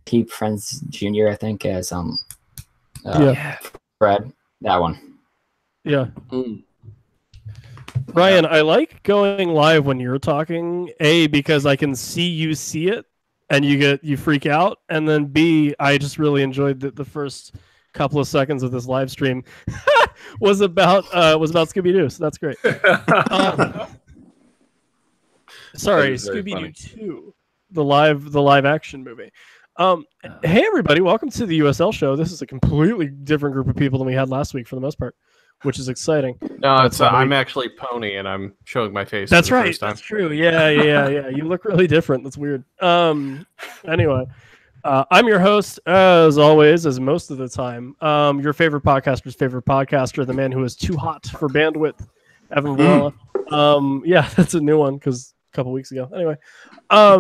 Keep Friends Jr., I think, as Yeah. Fred. That one. Yeah. Ryan, I like going live when you're talking, A, because I can see you see it and you freak out, and then B, I just really enjoyed the first couple of seconds of this live stream was about Scooby-Doo, so that's great. Sorry, Scooby-Doo 2, the live action movie. Hey everybody, welcome to the USL show. This is a completely different group of people than we had last week for the most part, which is exciting. No, it's I'm actually Pony and I'm showing my face. That's for the right. First time. That's true. Yeah. You look really different. That's weird. Anyway, I'm your host as always, as most of the time. Your favorite podcaster's favorite podcaster, the man who is too hot for bandwidth, Evan Varela. Yeah, that's a new one because a couple weeks ago. Anyway,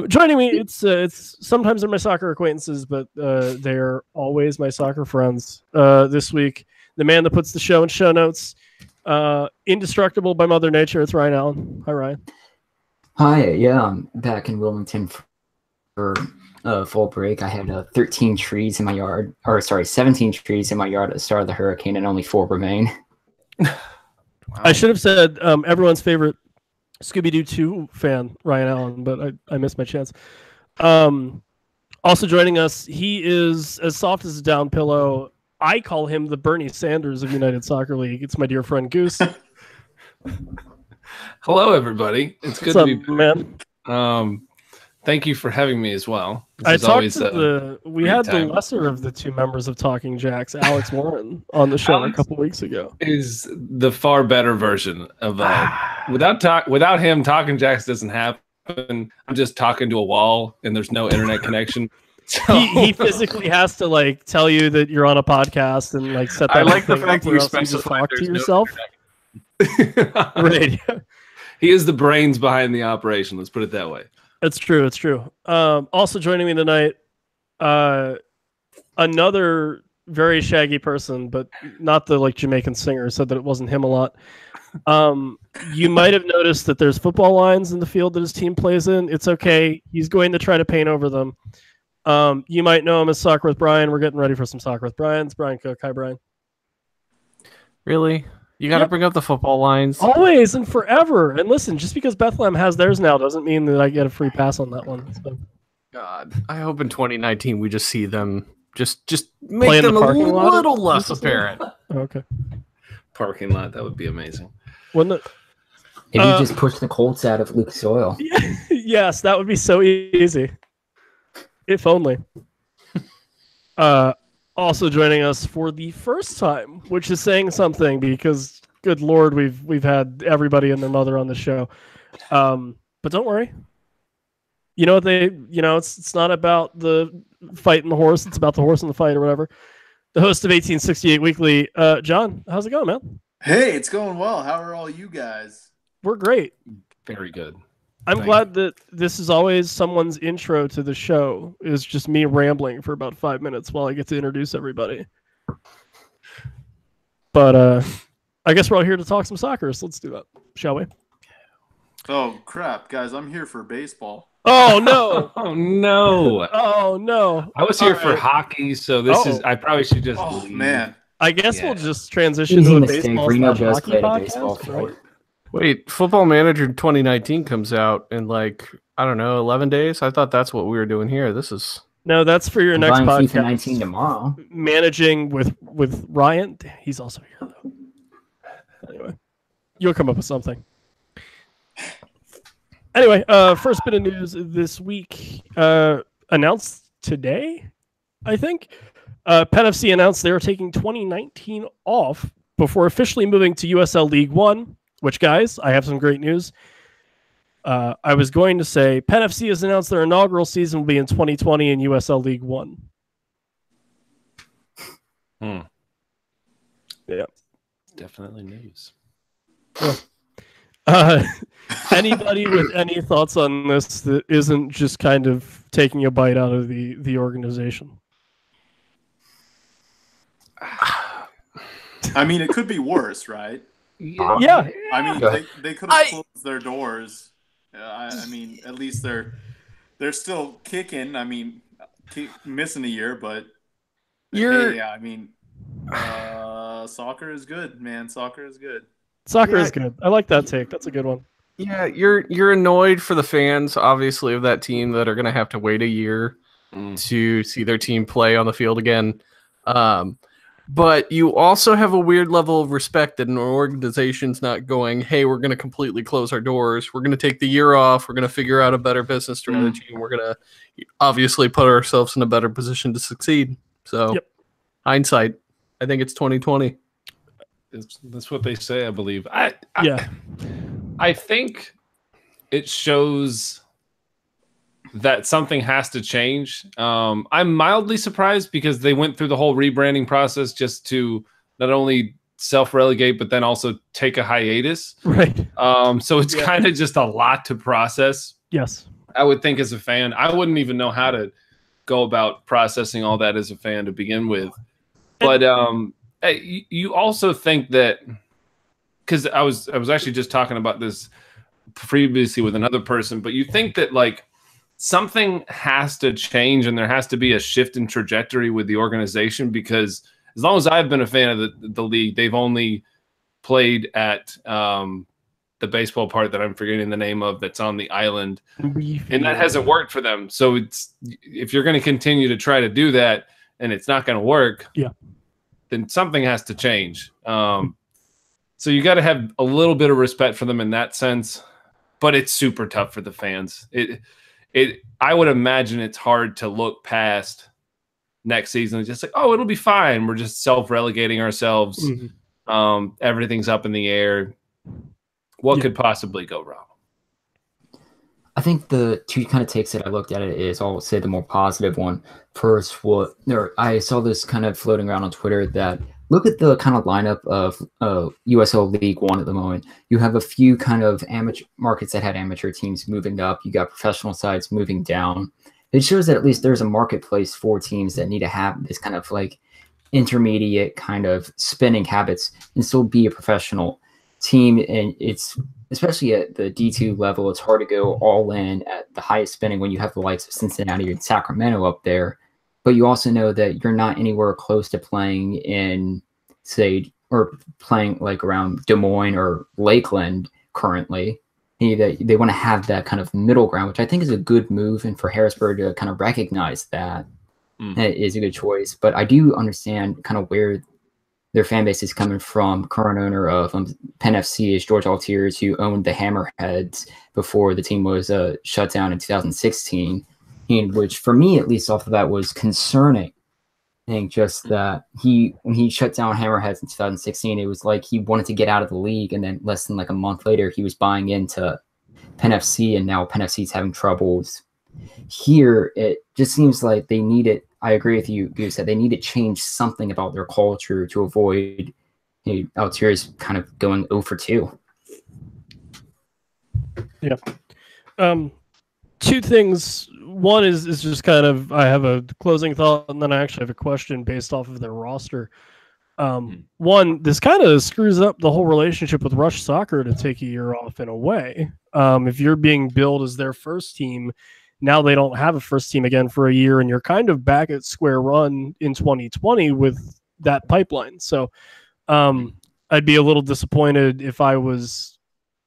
joining me, it's sometimes they're my soccer acquaintances, but they're always my soccer friends. This week, the man that puts the show in show notes, indestructible by Mother Nature. It's Ryan Allen. Hi, Ryan. Hi. Yeah, I'm back in Wilmington for fall break. I had 13 trees in my yard, 17 trees in my yard at the start of the hurricane, and only 4 remain. Wow. I should have said everyone's favorite Scooby-Doo 2 fan, Ryan Allen, but I missed my chance. Also joining us, he is as soft as a down pillow. I call him the Bernie Sanders of United Soccer League. It's my dear friend Goose. Hello, everybody. It's good to be back. Man. Thank you for having me as well. We had the lesser of the two members of Talking Jacks, Alex Warren, on the show a couple weeks ago. Is the far better version of without him, Talking Jacks doesn't happen. I'm just talking to a wall, and there's no internet connection. So he physically has to like tell you that you're on a podcast and like set that. I like the fact that you specify talk to yourself. Radio. He is the brains behind the operation. Let's put it that way. It's true. It's true. Also joining me tonight, another very shaggy person, but not the like Jamaican singer. Said that it wasn't him a lot. You might have noticed that there's football lines in the field that his team plays in. It's okay. He's going to try to paint over them. You might know him as Soccer with Brian. We're getting ready for some Soccer with Brian. It's Brian Cook. Hi, Brian. Really? You got to bring up the football lines? Always and forever. And listen, just because Bethlehem has theirs now doesn't mean that I get a free pass on that one. So. God, I hope in 2019 we just see them just make them a little less apparent. Okay. Parking lot, that would be amazing. Wouldn't it? If you just push the Colts out of Lucas Oil. Yes, that would be so easy. If only. Also joining us for the first time, which is saying something because, good Lord, we've had everybody and their mother on the show. But don't worry. You know what it's not about the fight and the horse. It's about the horse and the fight or whatever. The host of 1868 Weekly, John, how's it going, man? Hey, it's going well. How are all you guys? We're great. Very good. I'm glad that this is always someone's intro to the show is just me rambling for about 5 minutes while I get to introduce everybody. But I guess we're all here to talk some soccer, so let's do that, shall we? Oh, crap, guys. I'm here for baseball. Oh, no. Oh, no. Oh, no. I was here for hockey, so I probably should just leave. Man. I guess we'll just transition to a baseball hockey podcast, right? Wait, Football Manager 2019 comes out in like, I don't know, 11 days? I thought that's what we were doing here. No, that's for your next podcast. FIFA 19 tomorrow. Managing with Ryan. He's also here, though. Anyway, you'll come up with something. Anyway, first bit of news this week. Announced today, I think. Penn FC announced they are taking 2019 off before officially moving to USL League One. Which, guys, I have some great news. I was going to say Penn FC has announced their inaugural season will be in 2020 in USL League One. Yeah. Definitely news. Yeah. Anybody with any thoughts on this that isn't just kind of taking a bite out of the organization? I mean, it could be worse, right? Yeah. I mean, they could have closed their doors. I mean, at least they're still kicking. I mean, keep missing a year, but You're hey, I mean, soccer is good, man. Soccer is good. Soccer Yeah. is good. I like that take. That's a good one. Yeah, you're annoyed for the fans, obviously, of that team that are going to have to wait a year to see their team play on the field again. But you also have a weird level of respect that an organization's not going, hey, we're going to completely close our doors. We're going to take the year off. We're going to figure out a better business strategy. And we're going to obviously put ourselves in a better position to succeed. So, hindsight, I think it's 2020. That's what they say, I believe. I think it shows that something has to change. I'm mildly surprised because they went through the whole rebranding process just to not only self-relegate, but then also take a hiatus. Right. So it's kind of just a lot to process. Yes. I would think as a fan, I wouldn't even know how to go about processing all that as a fan to begin with. But you also think that, because I was actually just talking about this previously with another person, but you think that like something has to change and there has to be a shift in trajectory with the organization, because as long as I've been a fan of the league, they've only played at the baseball part that I'm forgetting the name of that's on the island, and that hasn't worked for them. So it's, if you're going to continue to try to do that and it's not going to work, then something has to change. So you got to have a little bit of respect for them in that sense, but it's super tough for the fans. I would imagine it's hard to look past next season and just like, oh, it'll be fine. We're just self-relegating ourselves. Everything's up in the air. What could possibly go wrong? I think the two kind of takes that I looked at it is, I'll say the more positive one first. I saw this kind of floating around on Twitter that look at the kind of lineup of USL League One at the moment. You have a few kind of amateur markets that had amateur teams moving up. You got professional sides moving down. It shows that at least there's a marketplace for teams that need to have this kind of like intermediate kind of spending habits and still be a professional team. And it's, especially at the D2 level, it's hard to go all in at the highest spending when you have the likes of Cincinnati and Sacramento up there. But you also know that you're not anywhere close to playing in, say, or playing like around Des Moines or Lakeland currently. They want to have that kind of middle ground, which I think is a good move. And for Harrisburg to kind of recognize that is a good choice. But I do understand kind of where their fan base is coming from. Current owner of Penn FC is George Altiers, who owned the Hammerheads before the team was shut down in 2016. Which for me, at least off of that, was concerning. I think just that when he shut down Hammerheads in 2016, it was like he wanted to get out of the league, and then less than like a month later, he was buying into Penn FC, and now Penn FC's having troubles. Here, it just seems like they need it. I agree with you, Goose, that they need to change something about their culture to avoid Altiers kind of going 0 for 2. Yeah. Two things. One is just kind of, I have a closing thought, and then I actually have a question based off of their roster. One, this kind of screws up the whole relationship with Rush Soccer to take a year off in a way. If you're being billed as their first team, now they don't have a first team again for a year, and you're kind of back at square one in 2020 with that pipeline. So I'd be a little disappointed if I was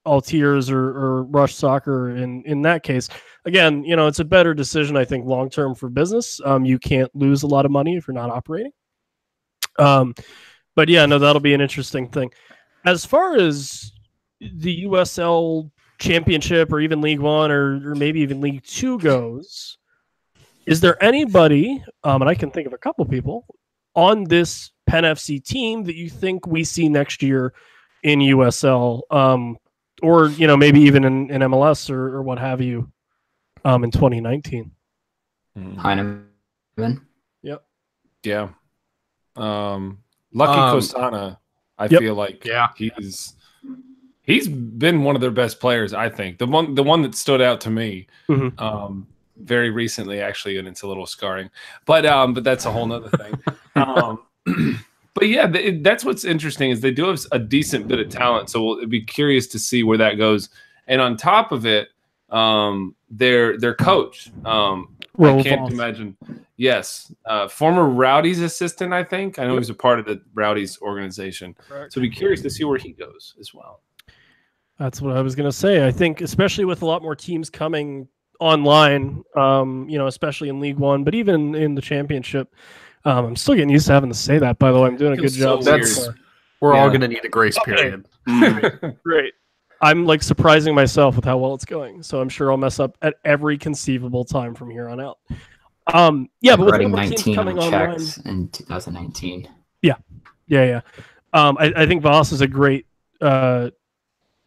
Altiers or Rush Soccer in that case. Again, it's a better decision, I think, long-term for business. You can't lose a lot of money if you're not operating. But yeah, no, that'll be an interesting thing. As far as the USL Championship or even League One or maybe even League Two goes, is there anybody, and I can think of a couple people, on this Penn FC team that you think we see next year in USL, or maybe even in MLS or what have you, in 2019? Heineman. Yep. Yeah. Lucky Kosana, I feel like he's been one of their best players, I think. The one that stood out to me very recently, actually, and it's a little scarring. But that's a whole nother thing. But yeah, that's what's interesting is they do have a decent bit of talent. So we'll be curious to see where that goes. And on top of it, their coach, I can't imagine. Yes, former Rowdy's assistant, I think. I know he was a part of the Rowdy's organization. Correct. So be curious to see where he goes as well. That's what I was going to say. I think, especially with a lot more teams coming online, especially in League One, but even in the championship, I'm still getting used to having to say that. By the way, I'm doing a good job. We're all going to need a grace period. Great. I'm like surprising myself with how well it's going, so I'm sure I'll mess up at every conceivable time from here on out. But with writing more teams 19 coming on online, checks in 2019. Yeah. I think Voss is a great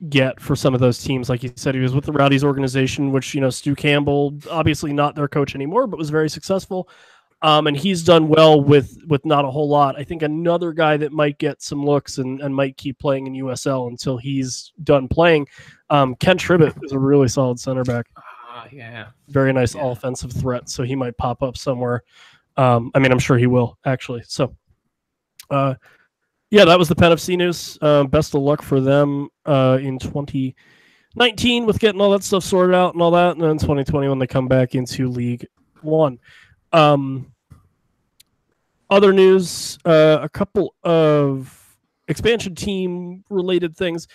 get for some of those teams. Like you said, he was with the Rowdies organization, which Stu Campbell, obviously not their coach anymore, but was very successful. And he's done well with not a whole lot. I think another guy that might get some looks and might keep playing in USL until he's done playing, Ken Tribbett is a really solid center back. Yeah. Very nice offensive threat, so he might pop up somewhere. I'm sure he will, actually. So, that was the Pen FC news. Best of luck for them in 2019 with getting all that stuff sorted out and all that, and then 2020 when they come back into League One. Other news, a couple of expansion team related things.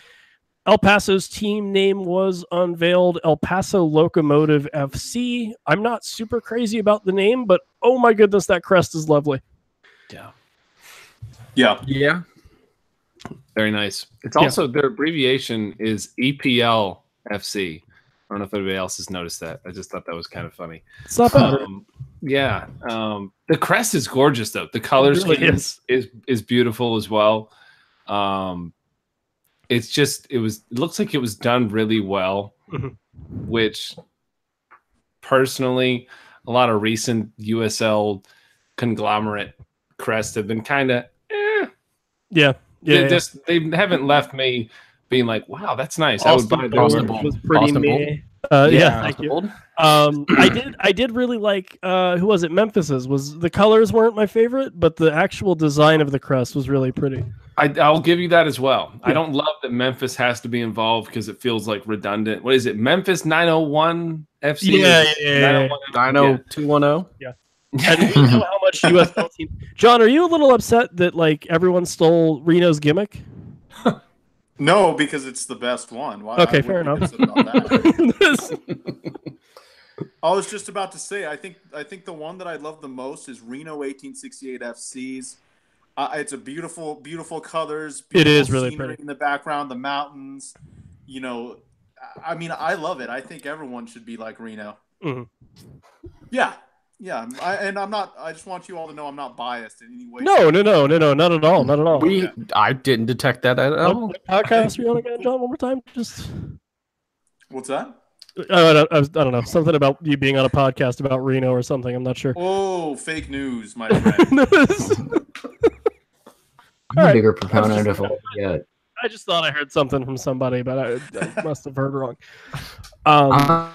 El Paso's team name was unveiled, El Paso Locomotive FC. I'm not super crazy about the name, but oh my goodness, that crest is lovely. Yeah. Very nice. It's also their abbreviation is EPL FC. I don't know if anybody else has noticed that. I just thought that was kind of funny. It's not bad. The crest is gorgeous though. The color scheme is beautiful as well. It looks like it was done really well, which personally, a lot of recent USL conglomerate crests have been kind of they haven't left me being like, wow, that's nice. Austin I would buy those. was pretty meh. Thank you. I did really like who was it? Memphis's. The colors weren't my favorite, but the actual design of the crest was really pretty. I'll give you that as well. Yeah. I don't love that Memphis has to be involved because it feels like redundant. What is it? Memphis 901 FC? Yeah. 90210? Yeah. And we know how much USL team. John, are you a little upset that like everyone stole Reno's gimmick? No, because it's the best one. Why, okay, fair enough. I was just about to say, I think the one that I love the most is Reno 1868 FC's. It's a beautiful, beautiful colors. Beautiful it is really pretty in the background, the mountains. I love it. I think everyone should be like Reno. Mm-hmm. Yeah. I'm not. I just want you all to know I'm not biased in any way. No, not at all, not at all. I didn't detect that at all. What podcast are you on again, John? One more time, just. What's that? I don't know. Something about you being on a podcast about Reno or something. I'm not sure. Oh, fake news, my friend. I'm a bigger proponent of all yet. I just thought I heard something from somebody, but I must have heard wrong. I'm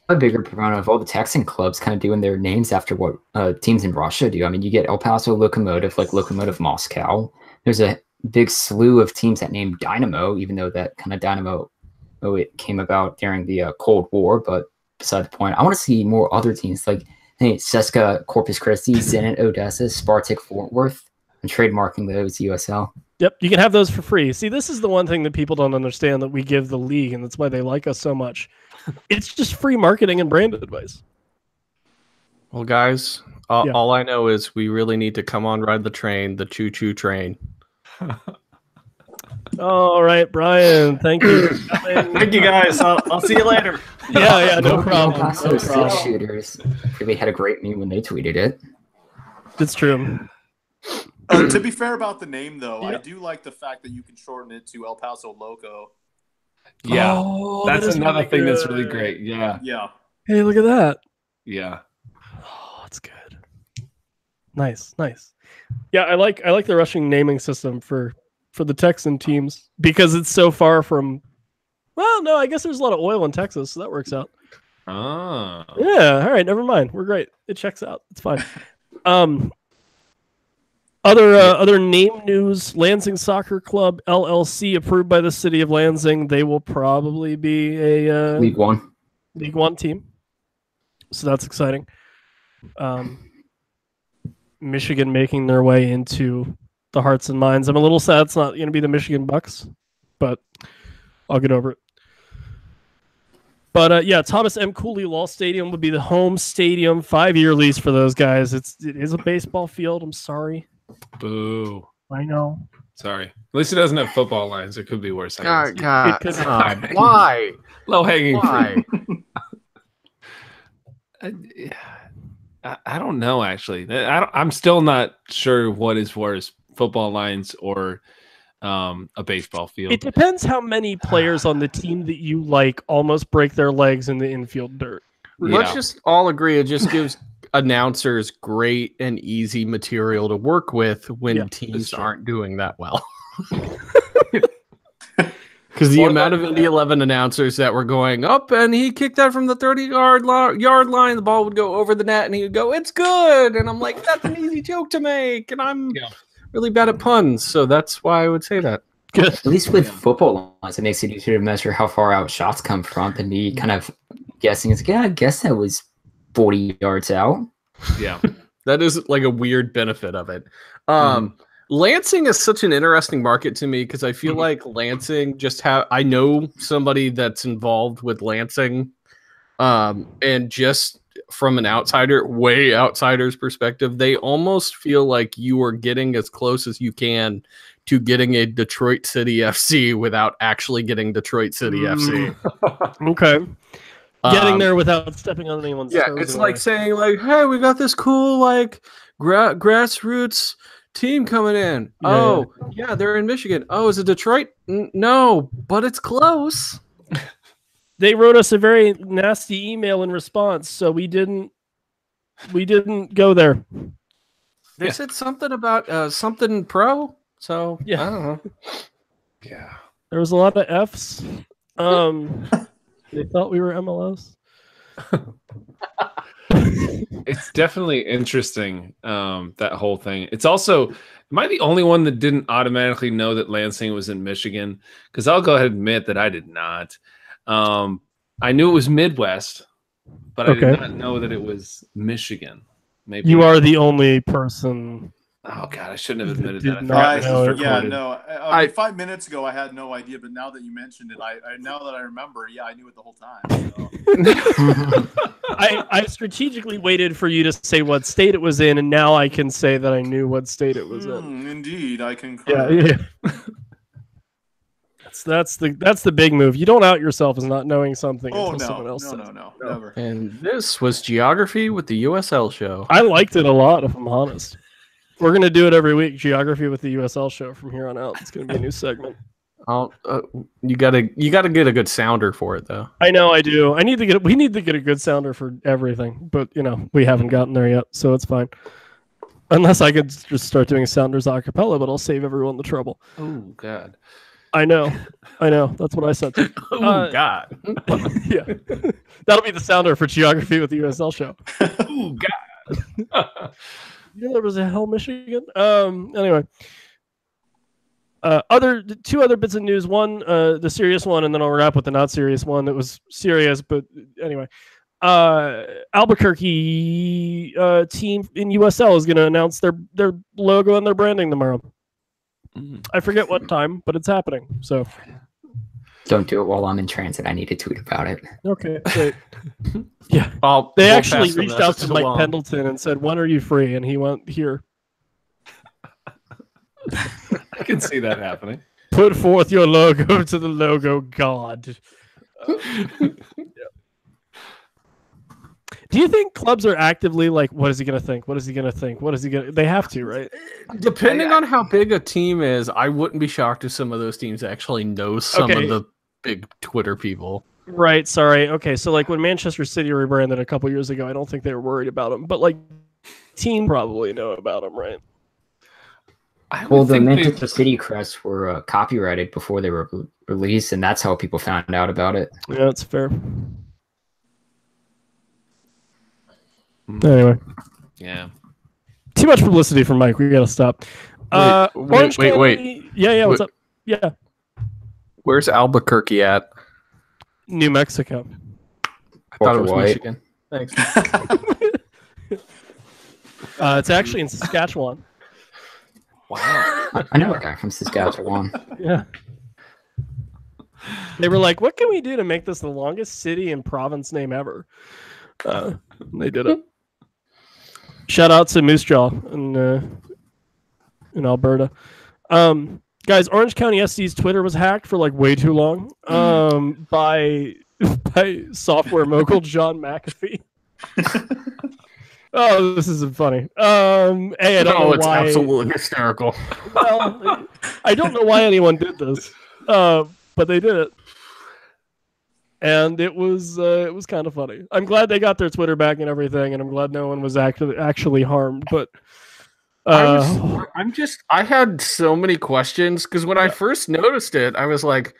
a bigger proponent of all the Texan clubs kind of doing their names after what teams in Russia do. I mean, you get El Paso Locomotive, like Locomotive Moscow. There's a big slew of teams that name Dynamo, even though that kind of Dynamo, it came about during the Cold War. But beside the point, I want to see more other teams like CSKA Corpus Christi, Zenit Odessa, Spartak Fort Worth. And trademarking those USL. Yep, you can have those for free. See, this is the one thing that people don't understand that we give the league, and that's why they like us so much. It's just free marketing and brand advice. Well, guys, all I know is we really need to come on ride the train, the choo-choo train. All right, Brian. Thank you. Thank you, guys. I'll see you later. Yeah, no problem. El Paso Six Shooters really had a great meme when they tweeted it. It's true. To be fair about the name, though, I do like the fact that you can shorten it to El Paso Loco. Yeah, that's another thing that's really great. Yeah. Hey, look at that. Yeah. Oh, that's good. Nice. Yeah, I like the rushing naming system for the Texan teams because it's so far from. Well, no, I guess there's a lot of oil in Texas, so that works out. Oh. Yeah. All right. Never mind. We're great. It checks out. It's fine. Other name news: Lansing Soccer Club LLC approved by the city of Lansing. They will probably be a League One team, so that's exciting. Michigan making their way into the hearts and minds. I'm a little sad it's not going to be the Michigan Bucks, but I'll get over it. But yeah, Thomas M. Cooley Law Stadium would be the home stadium, 5-year lease for those guys. It is a baseball field. I'm sorry. Boo. I know. Sorry. At least it doesn't have football lines. It could be worse. God, God. why? Low hanging Why? I don't know, actually. I'm still not sure what is worse, football lines or a baseball field. It depends how many players on the team that you like almost break their legs in the infield dirt. Let's just all agree it just gives announcers great and easy material to work with when teams aren't doing that well. Because the amount of Indy 11 announcers that were going up and he kicked that from the 30-yard line, the ball would go over the net and he would go, "It's good." And I'm like, that's an easy joke to make. And I'm really bad at puns, so that's why I would say that. Good. At least with football lines, it makes it easier to measure how far out shots come from and be kind of guessing. It's like, yeah, I guess that was 40 yards out. Yeah. That is like a weird benefit of it. Lansing is such an interesting market to me because I feel like Lansing I know somebody that's involved with Lansing, and just from an outsider's perspective, they almost feel like you are getting as close as you can to getting a Detroit City FC without actually getting Detroit City FC. Okay. Getting there without stepping on anyone's toes. Yeah, it's like saying like, "Hey, we got this cool like grassroots team coming in. Yeah, they're in Michigan. Oh, is it Detroit? No, but it's close." They wrote us a very nasty email in response, so we didn't go there. They said something about something pro. So I don't know. Yeah. There was a lot of Fs. They thought we were MLS. It's definitely interesting, that whole thing. It's also, am I the only one that didn't automatically know that Lansing was in Michigan? Because I'll go ahead and admit that I did not. I knew it was Midwest, but I did not know that it was Michigan. Maybe you are the only person. Oh God, I shouldn't have admitted Did that. not know it. Yeah, no. 5 minutes ago, I had no idea, but now that you mentioned it, I now that I remember, I knew it the whole time. So. I strategically waited for you to say what state it was in, and now I can say that I knew what state it was in. Indeed, I concur. Yeah. That's the big move. You don't out yourself as not knowing something until someone else says. No, never. And this was Geography with the USL show. I liked it a lot, if I'm honest. We're gonna do it every week. Geography with the USL show from here on out. It's gonna be a new segment. You gotta get a good sounder for it though. I know I do. We need to get a good sounder for everything, but we haven't gotten there yet, so it's fine. Unless I could just start doing sounders a cappella, but I'll save everyone the trouble. Oh God. I know. That's what I said. Oh God. Yeah. That'll be the sounder for Geography with the USL show. Oh God. There was a hell Michigan. Anyway. Two other bits of news. One, the serious one, and then I'll wrap with the not serious one that was serious, but anyway. Albuquerque team in USL is going to announce their logo and their branding tomorrow. I forget what time, but it's happening. So Don't do it while I'm in transit. I need to tweet about it. okay, great. Yeah, We'll actually pass the reached out message to Mike along. Pendleton and said, "When are you free?" And he went, "Here." I can see that happening. Put forth your logo to the logo god. Do you think clubs are actively like, what is he going to think? What is he going to think? What is he going to... They have to, right? Depending on how big a team is, I wouldn't be shocked if some of those teams actually know some of the big Twitter people. Right, sorry. Okay, so like when Manchester City rebranded a couple years ago, I don't think they were worried about them. But like, team probably know about them, right? Well, the Manchester City crests were copyrighted before they were released, and that's how people found out about it. Yeah, that's fair. Anyway. Yeah. Too much publicity for Mike. We gotta stop. Wait. Yeah, what's up? Yeah. Where's Albuquerque at? New Mexico. I thought it was White. Michigan. Thanks. It's actually in Saskatchewan. Wow. I know a guy from Saskatchewan. Yeah. They were like, what can we do to make this the longest city and province name ever? They did it. Shout out to Moose Jaw in Alberta. Guys, Orange County SC's Twitter was hacked for like way too long by software mogul John McAfee. Oh, this isn't funny. Hey, I don't know it's why. absolutely hysterical. Well, I don't know why anyone did this, but they did it, and it was kind of funny. I'm glad they got their Twitter back and everything, and I'm glad no one was actually harmed. But I had so many questions because when I first noticed it, I was like,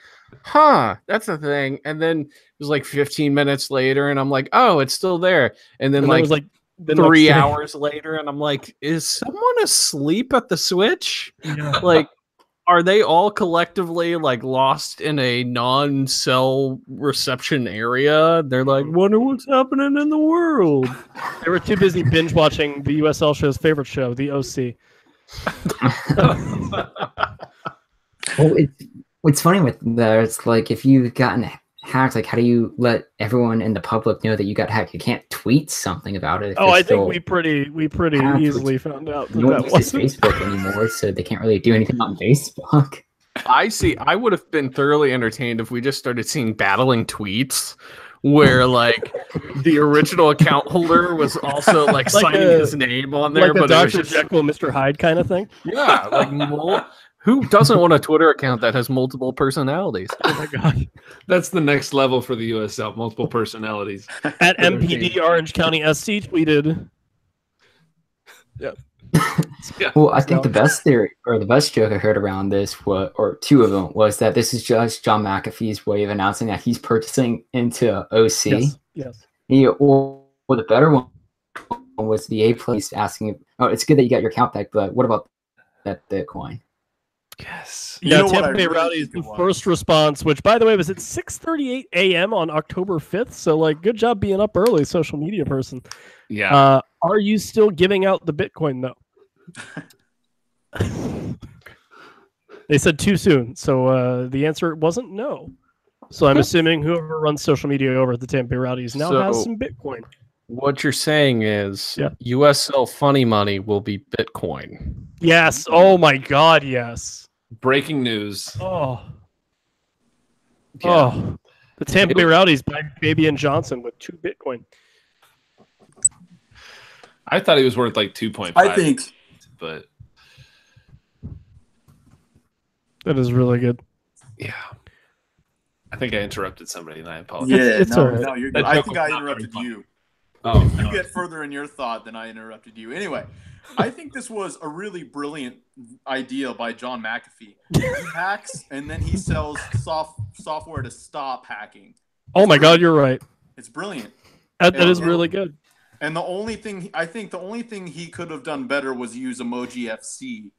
huh, that's a thing. And then it was like 15 minutes later, and I'm like, oh, it's still there. And then it was like 3 hours later, and I'm like, is someone asleep at the switch? Yeah. Like, are they all collectively like lost in a non-cell reception area? They're like, wonder what's happening in the world. They were too busy binge watching the USL show's favorite show, The OC. Well, it's funny with that. It's like if you've gotten hacked, like how do you let everyone in the public know that you got hacked? You can't tweet something about it. I think we pretty easily found out that that wasn't Facebook anymore, so they can't really do anything on Facebook. I would have been thoroughly entertained if we just started seeing battling tweets where like the original account holder was also like signing his name on there, like but Dr. it was just, Jekyll, Mr. Hyde kind of thing. yeah, like who doesn't want a Twitter account that has multiple personalities? Oh my god, That's the next level for the USL. Multiple personalities. at MPD Orange County SC tweeted. Yeah. Well, I think the best theory or the best joke I heard around this or two of them was that this is just John McAfee's way of announcing that he's purchasing into OC. Yes. Or the better one was the A place asking, "Oh, it's good that you got your account back, but what about that Bitcoin?" Yes. Yeah, You know what Tampa I Bay really Rowdies, think the it was? first response, which by the way was at 6:38 a.m. on October 5th. So like, good job being up early, social media person. Yeah. Are you still giving out the Bitcoin though? They said too soon, so the answer wasn't no. So I'm assuming whoever runs social media over at the Tampa Bay Rowdies now has some Bitcoin. What you're saying is Yeah. USL funny money will be Bitcoin. Yes. Oh my God. Yes. Breaking news. Oh. Yeah. Oh. The Tampa Bay Rowdies buy Fabian Johnson with 2 Bitcoin. I thought he was worth like 2.5. I think But That is really good. yeah. I think I interrupted somebody and I apologize. yeah, It's all right. no, you're good. That I joke think was I not very interrupted funny. you. Oh, You no. get further in your thought than I interrupted you. Anyway, I think this was a really brilliant idea by John McAfee. He hacks and then he sells software to stop hacking. Oh my God, you're right. It's brilliant. That is really good. And the only thing he could have done better was use Emoji FC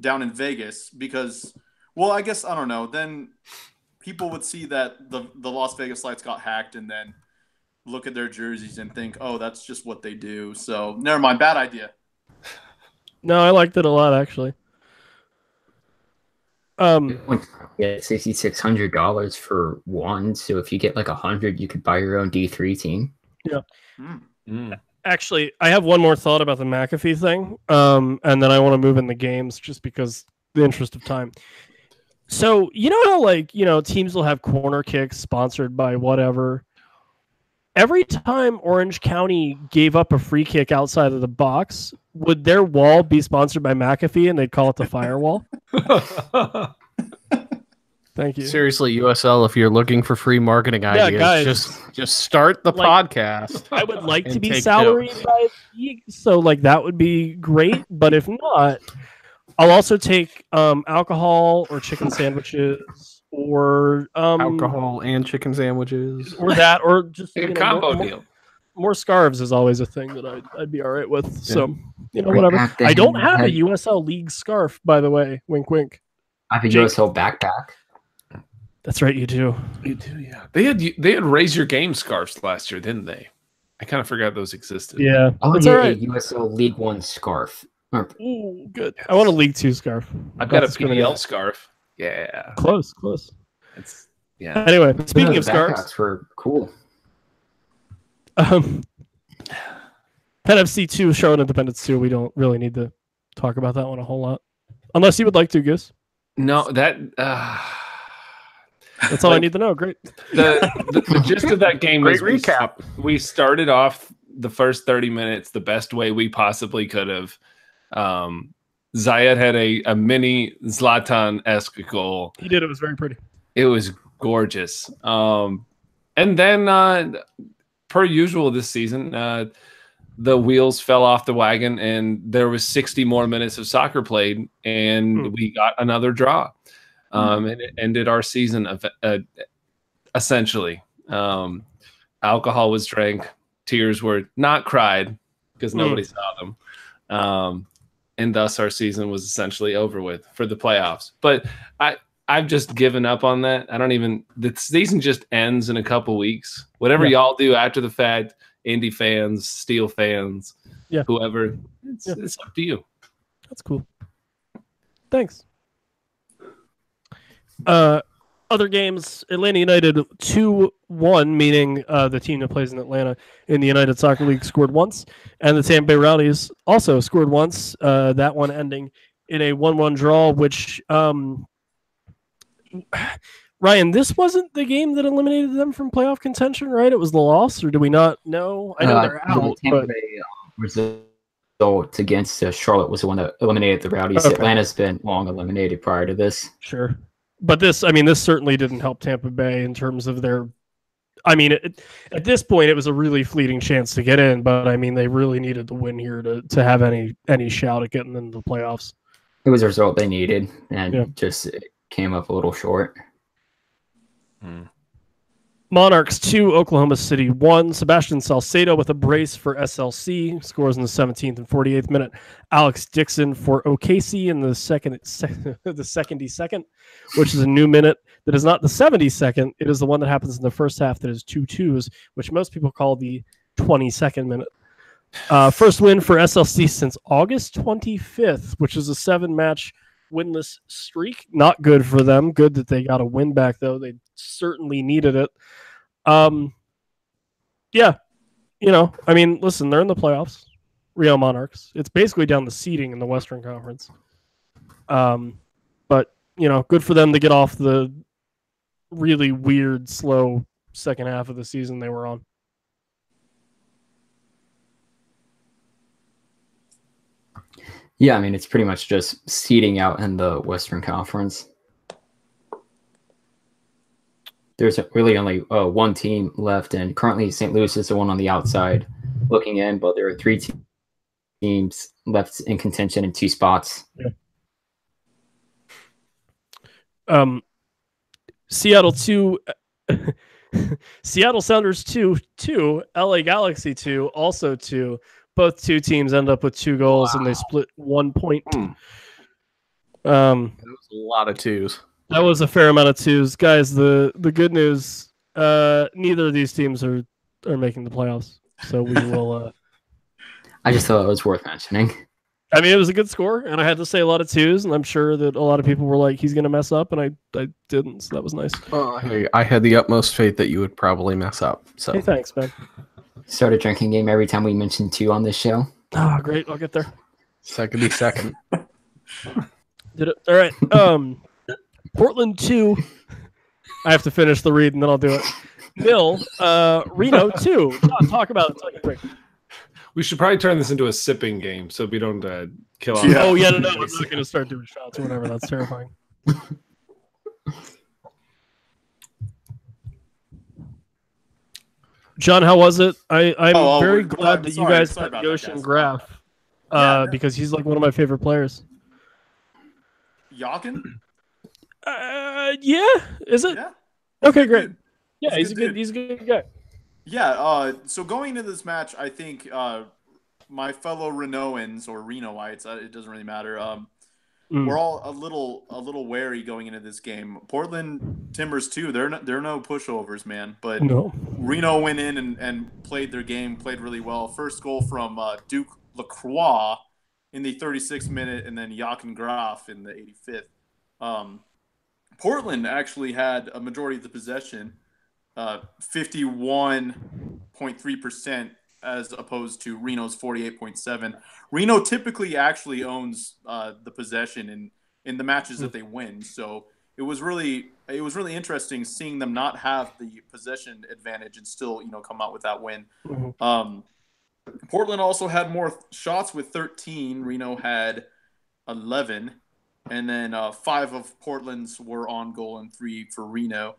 down in Vegas because, well, I guess I don't know. Then people would see that the Las Vegas Lights got hacked and then look at their jerseys and think, oh, that's just what they do. So never mind, bad idea. No, I liked it a lot actually. Yeah, $6,600 for one. So if you get like 100, you could buy your own D3 team. Yeah. Mm. Actually, I have one more thought about the McAfee thing, and then I want to move in the games just because the interest of time. So you know how like teams will have corner kicks sponsored by whatever. Every time Orange County gave up a free kick outside of the box, would their wall be sponsored by McAfee and they'd call it the firewall? Thank you. Seriously, USL, if you're looking for free marketing ideas, guys. just start the podcast. I would like to and be take salaried notes. by the league, so like that would be great. But if not, I'll also take alcohol or chicken sandwiches or Alcohol and chicken sandwiches. or that or just Like a combo more, deal. more scarves is always a thing that I'd be all right with. Yeah. So Right whatever. back then, I don't have a had- USL League scarf, by the way. Wink, wink. I have a Jake. USL backpack. That's right, you do. You do, yeah. They had Raise Your Game scarves last year, didn't they? I kind of forgot those existed. Yeah, I want it's to all get right. a USL League One scarf. Ooh, good. I want a League Two scarf. I've got a discriminate. PDL scarf. Yeah. Close. It's yeah. Anyway, No, speaking the of scarves, backpacks were cool. Penn FC 2, Charlotte Independence 2. We don't really need to talk about that one a whole lot, unless you would like to, Goose. No, that That's all I need to know. Great. The gist of that game Great was recap. We started off the first 30 minutes the best way we possibly could have. Zayed had a mini Zlatan-esque goal. He did. It was very pretty. It was gorgeous. And then, per usual this season, the wheels fell off the wagon, and there was 60 more minutes of soccer played, and we got another draw. And it ended our season essentially. Alcohol was drank, tears were not cried because nobody saw them. And thus our season was essentially over with for the playoffs. But I've just given up on that. The season just ends in a couple weeks. Whatever y'all do after the fact, Indy fans, Steel fans, whoever, it's up to you. That's cool. Thanks. Other games, Atlanta United 2-1, meaning the team that plays in Atlanta in the United Soccer League scored once, and the Tampa Bay Rowdies also scored once, that one ending in a 1-1 draw, which, Ryan, this wasn't the game that eliminated them from playoff contention, right? It was the loss, or do we not know? I know they're out. The Tampa Bay result against Charlotte was the one that eliminated the Rowdies. Okay. Atlanta's been long eliminated prior to this. Sure. But this certainly didn't help Tampa Bay in terms of their. At this point, it was a really fleeting chance to get in, but they really needed the win here to have any shout at getting into the playoffs. It was a result they needed, and just came up a little short. Monarchs 2, Oklahoma City 1. Sebastian Salcedo with a brace for SLC, scores in the 17th and 48th minute. Alex Dixon for OKC in the 72nd, which is a new minute that is not the 72nd. It is the one that happens in the first half that is 2-2s, which most people call the 22nd minute. First win for SLC since August 25th, which is a 7-match winless streak. Not good for them. Good that they got a win back, though. They certainly needed it. Listen, they're in the playoffs. Rio Monarchs. It's basically down the seeding in the Western Conference. But good for them to get off the really weird, slow second half of the season they were on. Yeah, it's pretty much just seeding out in the Western Conference. There's really only one team left, and currently St. Louis is the one on the outside looking in, but there are 3 teams left in contention in 2 spots. Yeah. Seattle 2, Seattle Sounders 2, LA Galaxy 2, also 2. Both 2 teams end up with 2 goals, and they split 1 point. That was a lot of 2s. That was a fair amount of 2s. Guys, the good news, neither of these teams are making the playoffs. So we will... I just thought it was worth mentioning. It was a good score, and I had to say a lot of 2s, and I'm sure that a lot of people were like, he's going to mess up, and I didn't, so that was nice. Well, hey, I had the utmost faith that you would probably mess up. So. Hey, thanks, man. Start a drinking game every time we mention 2 on this show. Ah, great. I'll get there. Second. Did it. All right. Portland 2. I have to finish the read, and then I'll do it. Nil. Reno 2. Talk about it. Take a break. We should probably turn this into a sipping game so we don't kill off. Oh, yeah, no. I'm not going to start doing shots or whatever. That's terrifying. John, how was it? I'm very glad that you guys had Yoshi Graf because he's like one of my favorite players. Yakin? Yeah. Is it? Yeah. Okay, great. Yeah, He's he's a good guy. Yeah. So going into this match, I think my fellow Renoans or Renoites, it doesn't really matter. we're all a little wary going into this game. Portland Timbers too. They're no pushovers, man. But No. Reno went in and played their game, played really well. First goal from Duke Lacroix in the 36th minute, and then Jochen Graf in the 85th. Portland actually had a majority of the possession, 51.3%, as opposed to Reno's 48.7%. Reno typically actually owns the possession in the matches that they win. So it was really interesting seeing them not have the possession advantage and still come out with that win. Portland also had more shots with 13. Reno had 11, and then 5 of Portland's were on goal and 3 for Reno.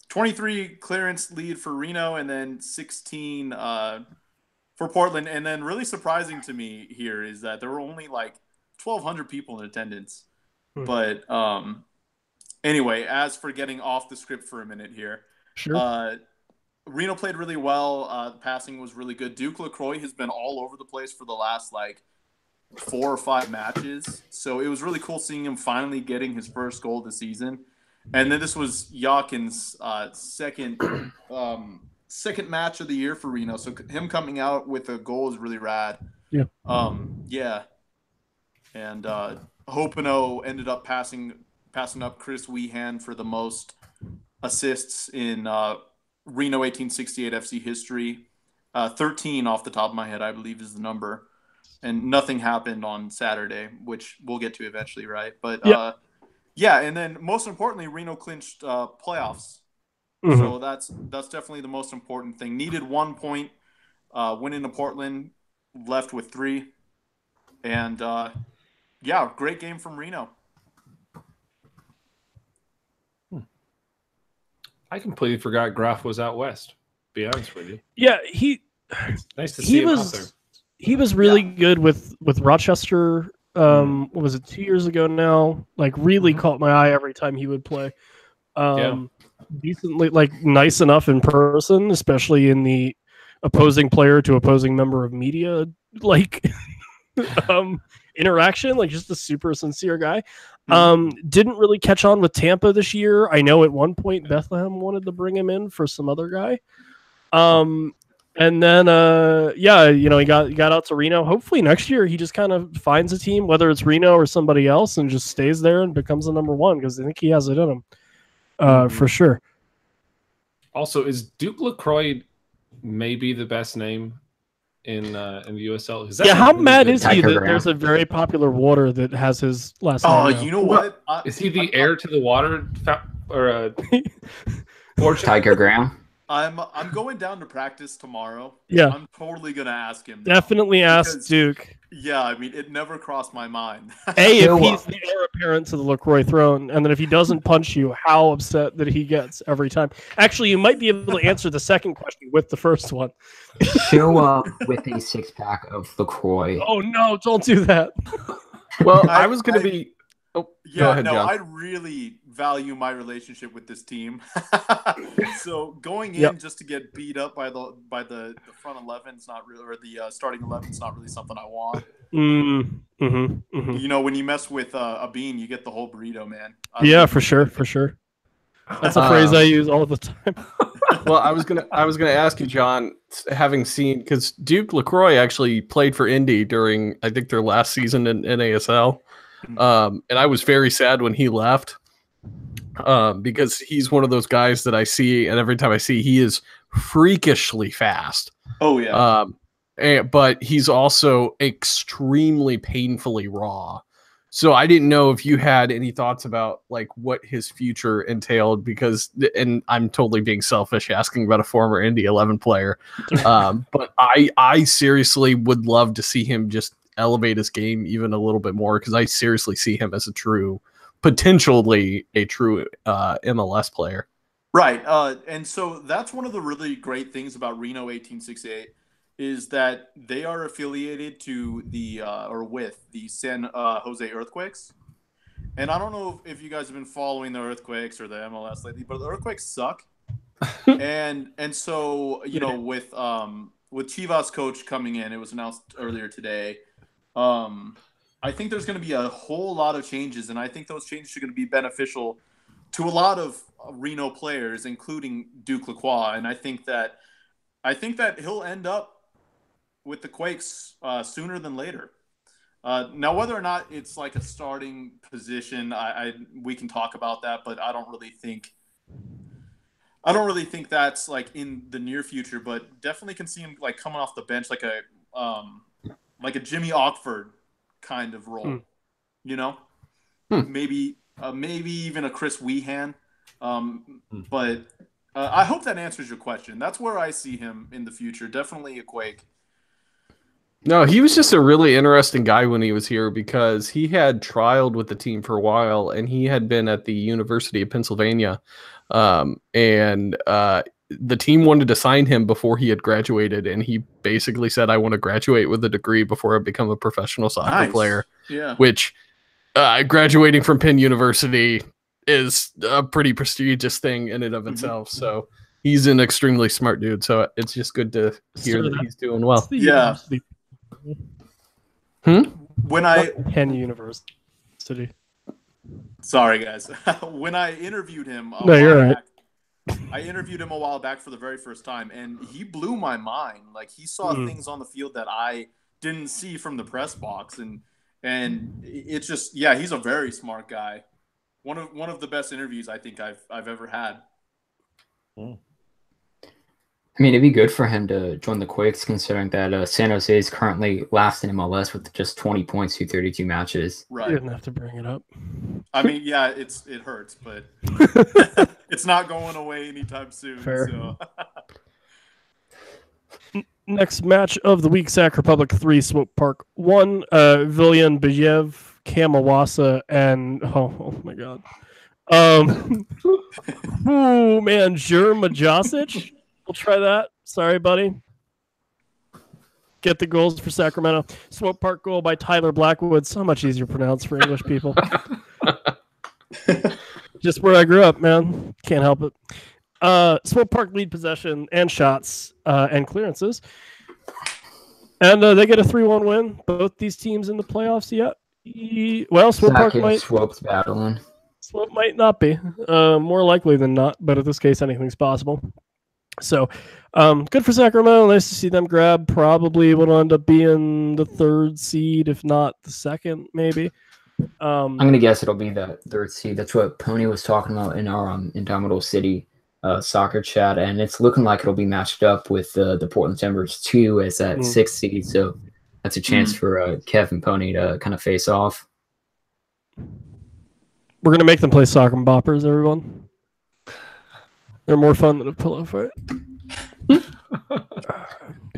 23 clearance lead for Reno, and then 16 for Portland. And then really surprising to me here is that there were only like 1,200 people in attendance. But anyway, as for getting off the script for a minute here, Sure. Reno played really well. The passing was really good. Duke LaCroix has been all over the place for the last 4 or 5 matches. So it was really cool seeing him finally getting his first goal this season. And then this was Jochen's second match of the year for Reno. So him coming out with a goal is really rad. Yeah. Yeah. And Hopino ended up passing up Chris Weehan for the most assists in Reno 1868 FC history. 13 off the top of my head, I believe, is the number. And nothing happened on Saturday, which we'll get to eventually, right? But yeah, and then most importantly, Reno clinched playoffs. So that's definitely the most important thing. Needed 1 point, went into Portland, left with 3. And yeah, great game from Reno. I completely forgot Graf was out west. Be honest with you. Yeah, It's nice to see him out there. He was really good with Rochester. What was it, 2 years ago now? Really caught my eye every time he would play. Decently, nice enough in person, especially in the opposing player to opposing member of media interaction. Just a super sincere guy. Didn't really catch on with Tampa this year. I know at one point Bethlehem wanted to bring him in for some other guy. And then, he got out to Reno. Hopefully next year he just kind of finds a team, whether it's Reno or somebody else, and just stays there and becomes the number 1, because I think he has it in him, for sure. Also, is Duke LaCroix maybe the best name in the USL? Yeah, how mad is he that there's a very popular water that has his last name? Oh, you know what? Is he the heir to the water or Tiger Graham? I'm going down to practice tomorrow. Yeah. I'm totally going to ask him. Definitely ask Duke. Yeah, I mean, it never crossed my mind. If he's the heir apparent to the LaCroix throne, and then if he doesn't punch you, how upset that he gets every time. Actually, you might be able to answer the second question with the first one. Show up with a 6-pack of LaCroix. Oh, no, don't do that. Well, I was going to be... Oh, yeah, go ahead, no, John. I really value my relationship with this team. So going in just to get beat up by the front 11's not really, or the starting 11's not really something I want. You know, when you mess with a bean, you get the whole burrito, man. For sure. That's a phrase I use all the time. Well, I was gonna ask you, John, having seen, because Duke LaCroix actually played for Indy during, I think, their last season in NASL. And I was very sad when he left, because he's one of those guys that I see, and every time I see, he is freakishly fast. Oh yeah. But he's also extremely painfully raw. So I didn't know if you had any thoughts about what his future entailed, because, and I'm totally being selfish asking about a former Indy 11 player, but I seriously would love to see him just elevate his game even a little bit more, because I seriously see him as potentially a true MLS player. Right. And so that's one of the really great things about Reno 1868 is that they are affiliated to with the San Jose Earthquakes. And I don't know if you guys have been following the Earthquakes or the MLS lately, but the Earthquakes suck. and so, with Chivas coach coming in, it was announced earlier today. I I think there's going to be a whole lot of changes, and I think those changes are going to be beneficial to a lot of Reno players, including Duke Lacroix. And I think that he'll end up with the Quakes sooner than later. Now, whether or not it's like a starting position, we can talk about that, but I don't really think that's like in the near future. But definitely can see him like coming off the bench, like a Jimmy Ockford kind of role, you know, maybe even a Chris Wehan. But I hope that answers your question. That's where I see him in the future. Definitely a Quake. No, he was just a really interesting guy when he was here because he had trialed with the team for a while and he had been at the University of Pennsylvania. The team wanted to sign him before he had graduated, and he basically said, I want to graduate with a degree before I become a professional soccer player. Yeah. Which graduating from Penn University is a pretty prestigious thing in and of itself. So he's an extremely smart dude. So it's just good to hear that he's doing well. Yeah. When I Penn University. Sorry, guys. When I interviewed him, you're right. I interviewed him a while back for the very first time, and he blew my mind. Like he saw things on the field that I didn't see from the press box, and it's just he's a very smart guy. One of the best interviews I think I've ever had. I mean, it'd be good for him to join the Quakes, considering that San Jose is currently last in MLS with just 20 points through 32 matches. Right. You didn't have to bring it up. I mean, yeah, it hurts, but it's not going away anytime soon. Fair. So. Next match of the week: Sac Republic 3, Swope Park 1. Villian Bayev, Kamawasa, and oh my god, oh man, Jerma Josic. We'll try that. Sorry, buddy. Get the goals for Sacramento. Swope Park goal by Tyler Blackwood. So much easier to pronounce for English people. Just where I grew up, man. Can't help it. Swope Park lead possession and shots and clearances. And they get a 3-1 win. Both these teams in the playoffs yet. Well, Swope Park might. Swope's battling. Swope might not be. More likely than not, but in this case, anything's possible. So, good for Sacramento. Nice to see them grab probably what will end up being the 3rd seed, if not the 2nd, maybe. I'm going to guess it'll be the 3rd seed. That's what Pony was talking about in our Indomitable City soccer chat, and it's looking like it'll be matched up with the Portland Timbers 2 as that 6th seed. So that's a chance for Kev and Pony to kind of face off. We're going to make them play soccer and boppers, everyone. They're more fun than a pillow fight. Did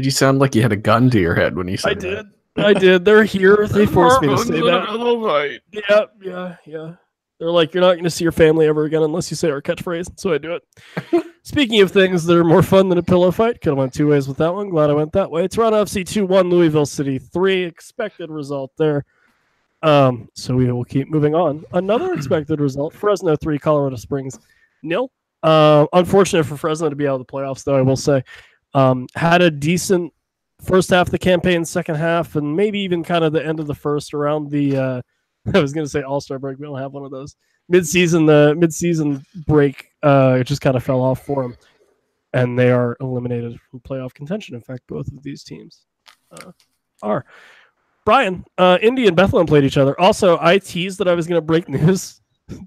you sound like you had a gun to your head when you said that? I did. They're here. They forced me to say that. Yeah. They're like, you're not going to see your family ever again unless you say our catchphrase. So I do it. Speaking of things that are more fun than a pillow fight, could have went 2 ways with that one. Glad I went that way. Toronto FC 2-1, Louisville City 3. Expected result there. So we will keep moving on. Another expected result: Fresno 3, Colorado Springs 0. Unfortunate for Fresno to be out of the playoffs, though, I will say. Had a decent first half of the campaign, second half, and maybe even kind of the end of the first around the I was going to say All-Star break. We don't have one of those. The mid-season break it just kind of fell off for them, and they are eliminated from playoff contention. In fact, both of these teams are. Brian, Indy and Bethlehem played each other. Also, I teased that I was going to break news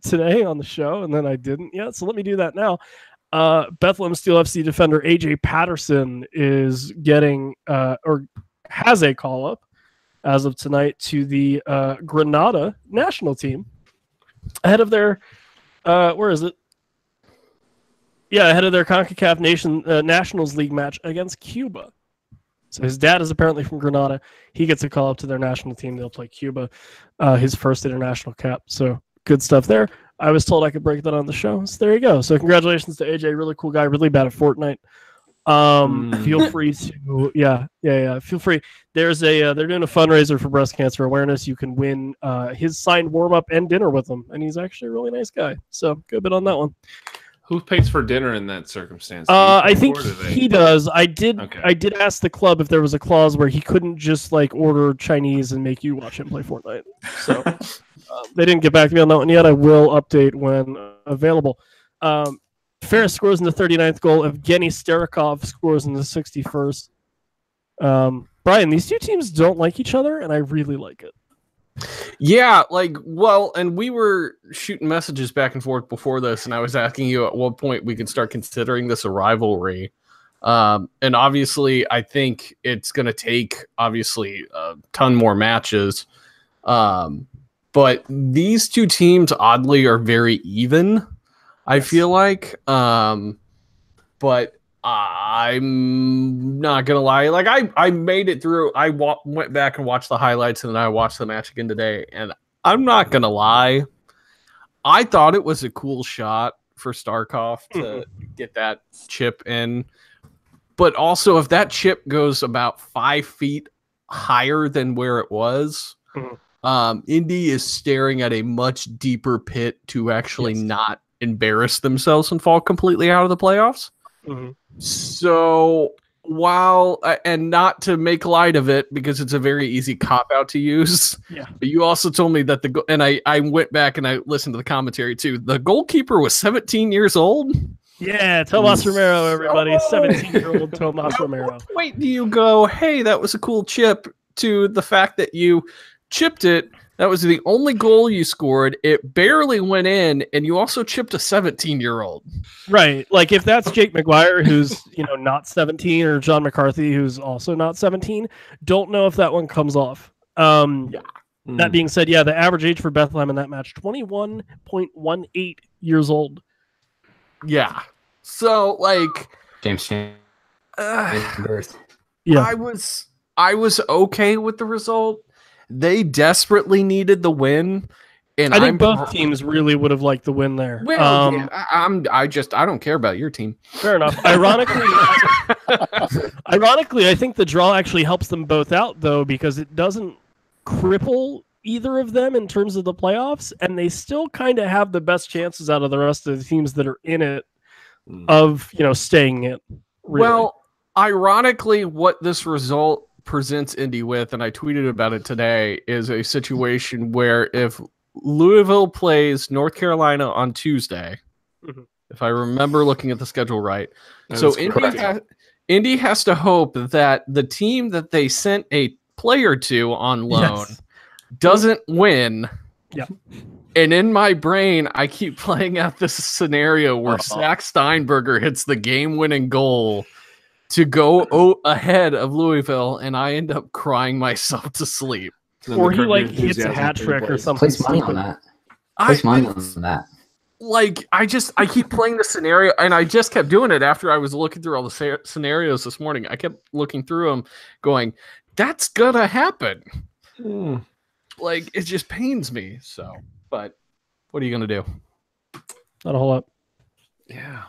today on the show, and then I didn't yet, so let me do that now. Bethlehem Steel FC defender AJ Patterson is getting or has a call-up as of tonight to the Grenada national team ahead of their where is it? Yeah, ahead of their CONCACAF Nationals League match against Cuba. So his dad is apparently from Grenada. He gets a call up to their national team. They'll play Cuba, his first international cap. So good stuff there. I was told I could break that on the show. So there you go. So congratulations to AJ. Really cool guy. Really bad at Fortnite. Feel free to, feel free. There's they're doing a fundraiser for breast cancer awareness. You can win his signed warm up and dinner with him. And he's actually a really nice guy. So good bit on that one. Who pays for dinner in that circumstance? I think he does. I did ask the club if there was a clause where he couldn't just like order Chinese and make you watch him play Fortnite. So they didn't get back to me on that one yet. I will update when available. Ferris scores in the 39th goal. Evgeny Starikov scores in the 61st. Brian, these two teams don't like each other, and I really like it. Yeah, and we were shooting messages back and forth before this, and I was asking you at what point we can start considering this a rivalry. And obviously, I think it's going to take, obviously, a ton more matches. But these two teams, oddly, are very even, I feel like. But I'm not gonna lie. Like I made it through. I went back and watched the highlights, and then I watched the match again today. And I'm not gonna lie. I thought it was a cool shot for Starkov to get that chip in. But also, if that chip goes about 5 feet higher than where it was, Indy is staring at a much deeper pit to actually not embarrass themselves and fall completely out of the playoffs. So while and not to make light of it because it's a very easy cop out to use, but you also told me that I went back and I listened to the commentary too. The goalkeeper was 17 years old. Yeah, Tomas Romero, everybody, 17-year-old Tomas Romero. Wait, do you go? Hey, that was a cool chip. To the fact that you chipped it. That was the only goal you scored. It barely went in, and you also chipped a 17-year-old. Right. Like, if that's Jake McGuire, who's, not 17, or John McCarthy, who's also not 17, don't know if that one comes off. That being said, the average age for Bethlehem in that match, 21.18 years old. Yeah. So, James birth. Yeah. I was okay with the result. They desperately needed the win, and I think both teams really would have liked the win there. Well, I don't care about your team. Fair enough. Ironically, I think the draw actually helps them both out though, because it doesn't cripple either of them in terms of the playoffs, and they still kind of have the best chances out of the rest of the teams that are in it of staying in. Really. Well, ironically, what this result presents Indy with, and I tweeted about it today, is a situation where if Louisville plays North Carolina on Tuesday, if I remember looking at the schedule right, so Indy has to hope that the team that they sent a player to on loan doesn't win. Yeah. And in my brain, I keep playing out this scenario where Zach Steinberger hits the game-winning goal to go ahead of Louisville, and I end up crying myself to sleep. Or he hits a hat trick or something. Place money on that. Place money on that. I keep playing the scenario, and I just kept doing it after I was looking through all the scenarios this morning. I kept looking through them, going, "That's gonna happen." It just pains me. So, but what are you gonna do? Not a whole lot. Yeah.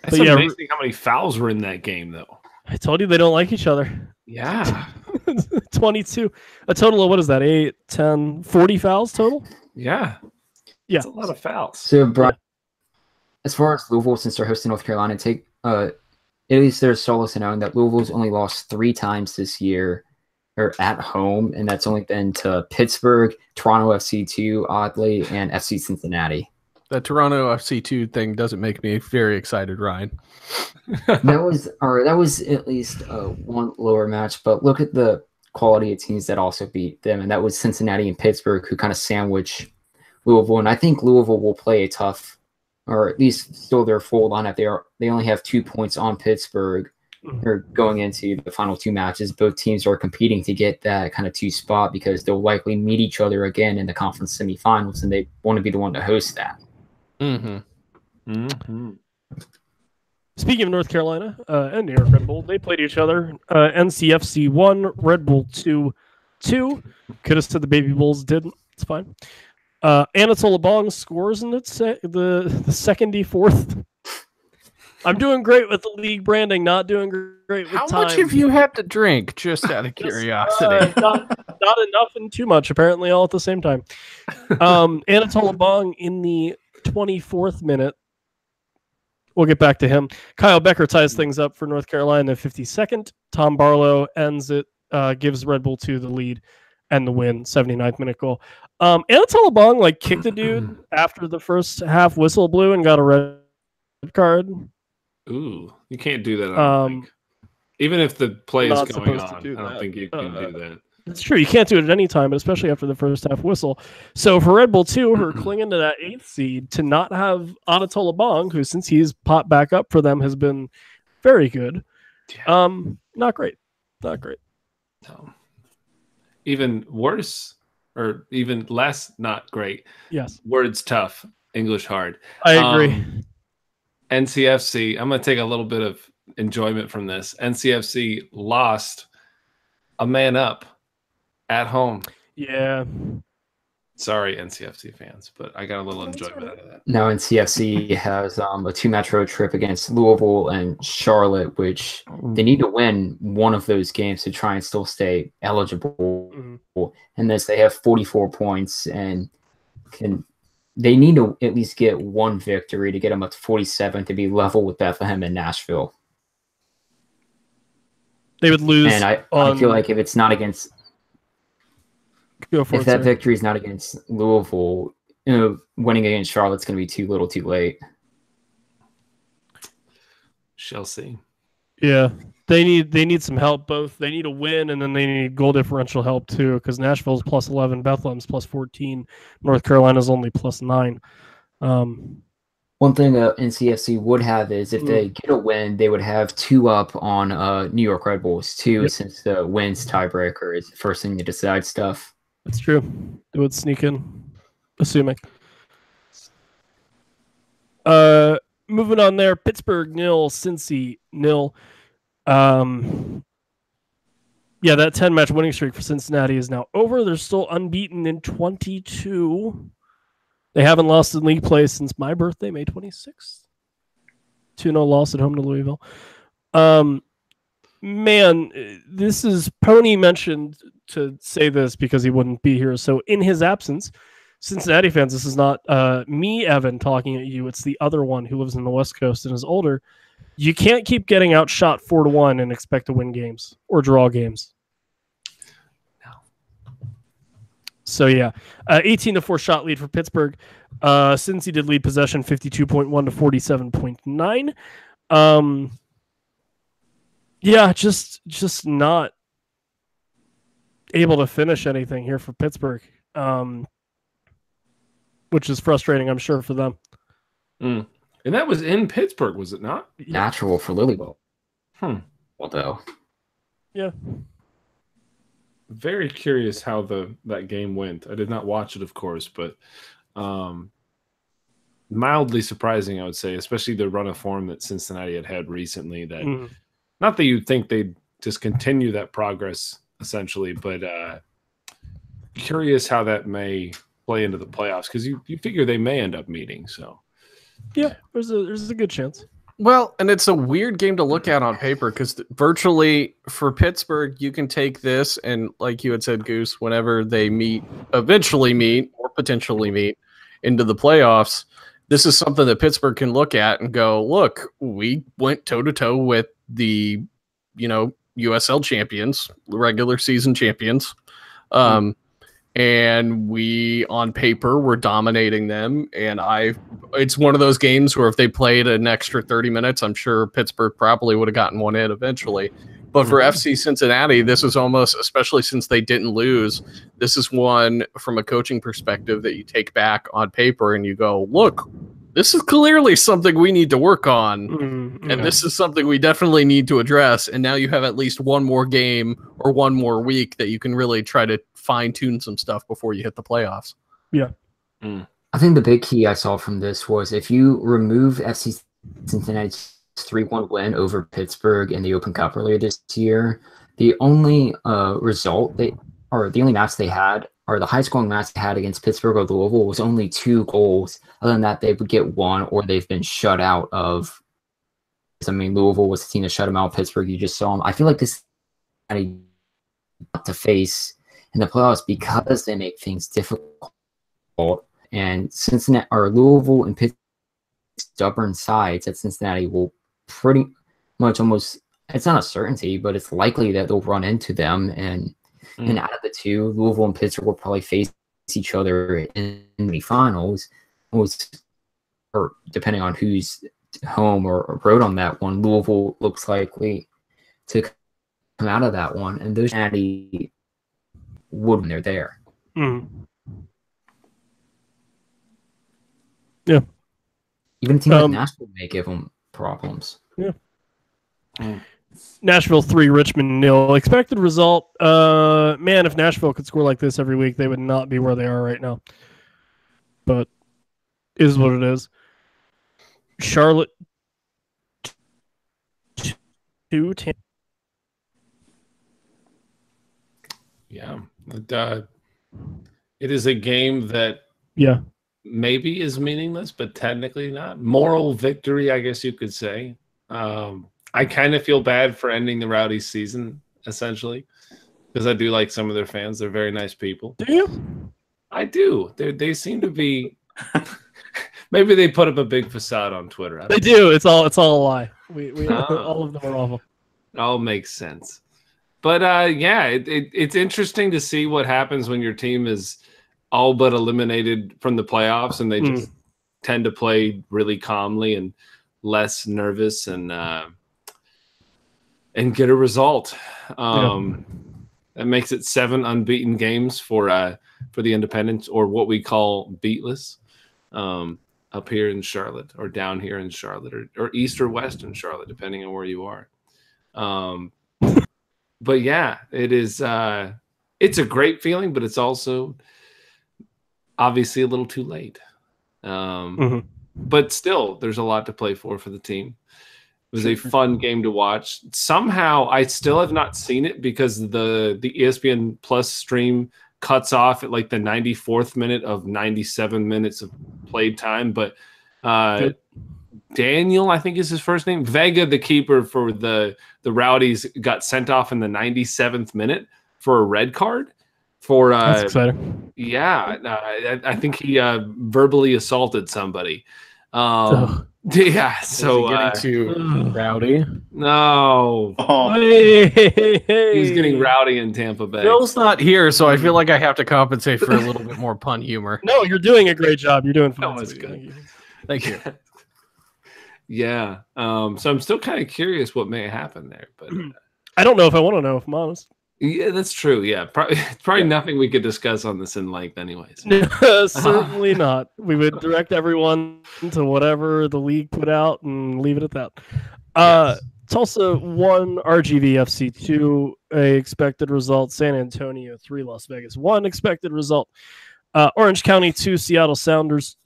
It's amazing how many fouls were in that game, though. I told you they don't like each other. Yeah. 22. A total of, what is that, 8, 10, 40 fouls total? Yeah. Yeah. That's a lot of fouls. So, Brian, as far as Louisville, since they're hosting North Carolina, at least there's solace in knowing that Louisville's only lost 3 times this year or at home, and that's only been to Pittsburgh, Toronto FC2, oddly, and FC Cincinnati. The Toronto FC2 thing doesn't make me very excited, Ryan. That was at least one lower match, but look at the quality of teams that also beat them, and that was Cincinnati and Pittsburgh, who kind of sandwich Louisville. And I think Louisville will play a tough, or at least still their full lineup. They only have 2 points on Pittsburgh. Or going into the final 2 matches. Both teams are competing to get that kind of 2 spot because they'll likely meet each other again in the conference semifinals, and they want to be the one to host that. Speaking of North Carolina and New York Red Bull, they played each other. NCFC 1, Red Bull 2. Could have said the Baby Bulls didn't. It's fine. Anatola Bong scores in the second D4th. I'm doing great with the league branding, not doing great with How time. much have you had to drink, just out of curiosity? Not enough and too much, apparently, all at the same time. Anatola Bong in the 24th minute we'll get back to him. Kyle Becker ties things up for North Carolina 52nd. Tom Barlow ends it, gives Red Bull 2 the lead and the win, 79th minute goal. Anatol Abong like kicked a dude after the first half whistle blew and got a red card. Ooh, you can't do that on mic. Even if the play is going on, I don't think you can do that. It's true. You can't do it at any time, but especially after the first half whistle. So for Red Bull 2, who are clinging to that 8th seed, to not have Anatol Abong, who since he's popped back up for them has been very good. Yeah. Not great. Not great. No. Even worse, or even less not great. Yes. Words tough, English hard. I agree. NCFC, I'm going to take a little bit of enjoyment from this. NCFC lost a man up at home. Yeah. Sorry, NCFC fans, but I got a little enjoyment out of that. Now NCFC has a 2-match road trip against Louisville and Charlotte, which they need to win one of those games to try and still stay eligible. And this, they have 44 points and they need to at least get one victory to get them up to 47 to be level with Bethlehem and Nashville. They would lose. And I feel like if it's not against, if that victory is not against Louisville, winning against Charlotte's going to be too little, too late. Shall see. Yeah, they need some help. Both they need a win, and then they need goal differential help too. Because Nashville's plus 11, Bethlehem's plus 14, North Carolina's only plus 9. One thing NCFC would have is if they get a win, they would have 2 up on New York Red Bulls too, since the wins tiebreaker is the first thing to decide stuff. That's true. They would sneak in, assuming. Moving on there, Pittsburgh 0, Cincy 0. Yeah, that 10-match winning streak for Cincinnati is now over. They're still unbeaten in 22. They haven't lost in league play since my birthday, May 26th. 2-0 loss at home to Louisville. Man, this is Pony mentioned to say this because he wouldn't be here. So in his absence, Cincinnati fans, this is not me, Evan, talking at you. It's the other one who lives in the West Coast and is older. You can't keep getting outshot 4-1 and expect to win games or draw games. So, yeah, 18-4 shot lead for Pittsburgh. Since he did lead possession 52.1 to 47.9. Yeah, just not able to finish anything here for Pittsburgh, which is frustrating, I'm sure, for them. And that was in Pittsburgh, was it not? Natural for Louisville. Although. Yeah. Very curious how that game went. I did not watch it, of course, but mildly surprising, I would say, especially the run of form that Cincinnati had recently. That not that you'd think they'd just continue that progress, essentially, but curious how that may play into the playoffs because you figure they may end up meeting. So yeah, there's a good chance. Well, and it's a weird game to look at on paper because virtually for Pittsburgh, you can take this and, like you had said, Goose, whenever they eventually meet or potentially meet into the playoffs, this is something that Pittsburgh can look at and go, look, we went toe-to-toe with the, USL champions, regular season champions. And we, on paper, were dominating them. And it's one of those games where if they played an extra 30 minutes, I'm sure Pittsburgh probably would have gotten one in eventually. But for FC Cincinnati, this is almost, especially since they didn't lose, this is one from a coaching perspective that you take back on paper and you go, look, this is clearly something we need to work on. And this is something we definitely need to address. And now you have at least one more game or one more week that you can really try to fine-tune some stuff before you hit the playoffs. Yeah. I think the big key I saw from this was if you remove FC Cincinnati's 3-1 win over Pittsburgh in the Open Cup earlier this year, the only the only match they had, or the high-scoring match they had against Pittsburgh or Louisville was only 2 goals. Other than that, they would get 1 or they've been shut out of. I mean, Louisville was the team that shut them out. Pittsburgh, you just saw them. I feel like this is to face in the playoffs because they make things difficult. And Cincinnati or Louisville and Pittsburgh stubborn sides that Cincinnati will pretty much almost, it's not a certainty, but it's likely that they'll run into them. And out of the two, Louisville and Pittsburgh will probably face each other in the finals, or depending on who's home or road on that one. Louisville looks likely to come out of that one, and those Cincinnati would when they're there. Yeah. Even a team like Nashville may give them problems. Yeah. Nashville 3, Richmond 0. Expected result. Man, if Nashville could score like this every week, they would not be where they are right now. But it is what it is. Charlotte 2-10. Yeah. It is a game that maybe is meaningless, but technically not. Moral victory, I guess you could say. I kind of feel bad for ending the Rowdies season, essentially, because I do like some of their fans. They're very nice people. Do you? I do. They seem to be. Maybe they put up a big facade on Twitter. They do. It's all a lie. We all of them are awful. It all makes sense. But yeah, it's interesting to see what happens when your team is all but eliminated from the playoffs, and they just tend to play really calmly and less nervous and get a result. That makes it 7 unbeaten games for the Independents, or what we call beatless, up here in Charlotte, or down here in Charlotte, or east or west in Charlotte, depending on where you are. But yeah, it is. It's a great feeling, but it's also obviously a little too late. But still, there's a lot to play for the team. It was a fun game to watch. Somehow, I still have not seen it because the ESPN Plus stream cuts off at like the 94th minute of 97 minutes of played time. But Daniel, I think is his first name, Vega, the keeper for the Rowdies, got sent off in the 97th minute for a red card. That's exciting. Yeah, I think he verbally assaulted somebody. Yeah, so getting too rowdy. No, Hey. he was getting rowdy in Tampa Bay. Bill's not here, so I feel like I have to compensate for a little bit more pun humor. No, you're doing a great job. You're doing fine. No, it's good. Thank you. Yeah. So I'm still kind of curious what may happen there, but I don't know if I want to know, if I'm honest. Yeah, that's true. Yeah, probably nothing we could discuss on this in length, anyways. Certainly not. We would direct everyone to whatever the league put out and leave it at that. Yes. Tulsa 1, RGV FC 2, a expected result. San Antonio 3, Las Vegas 1, expected result. Orange County 2, Seattle Sounders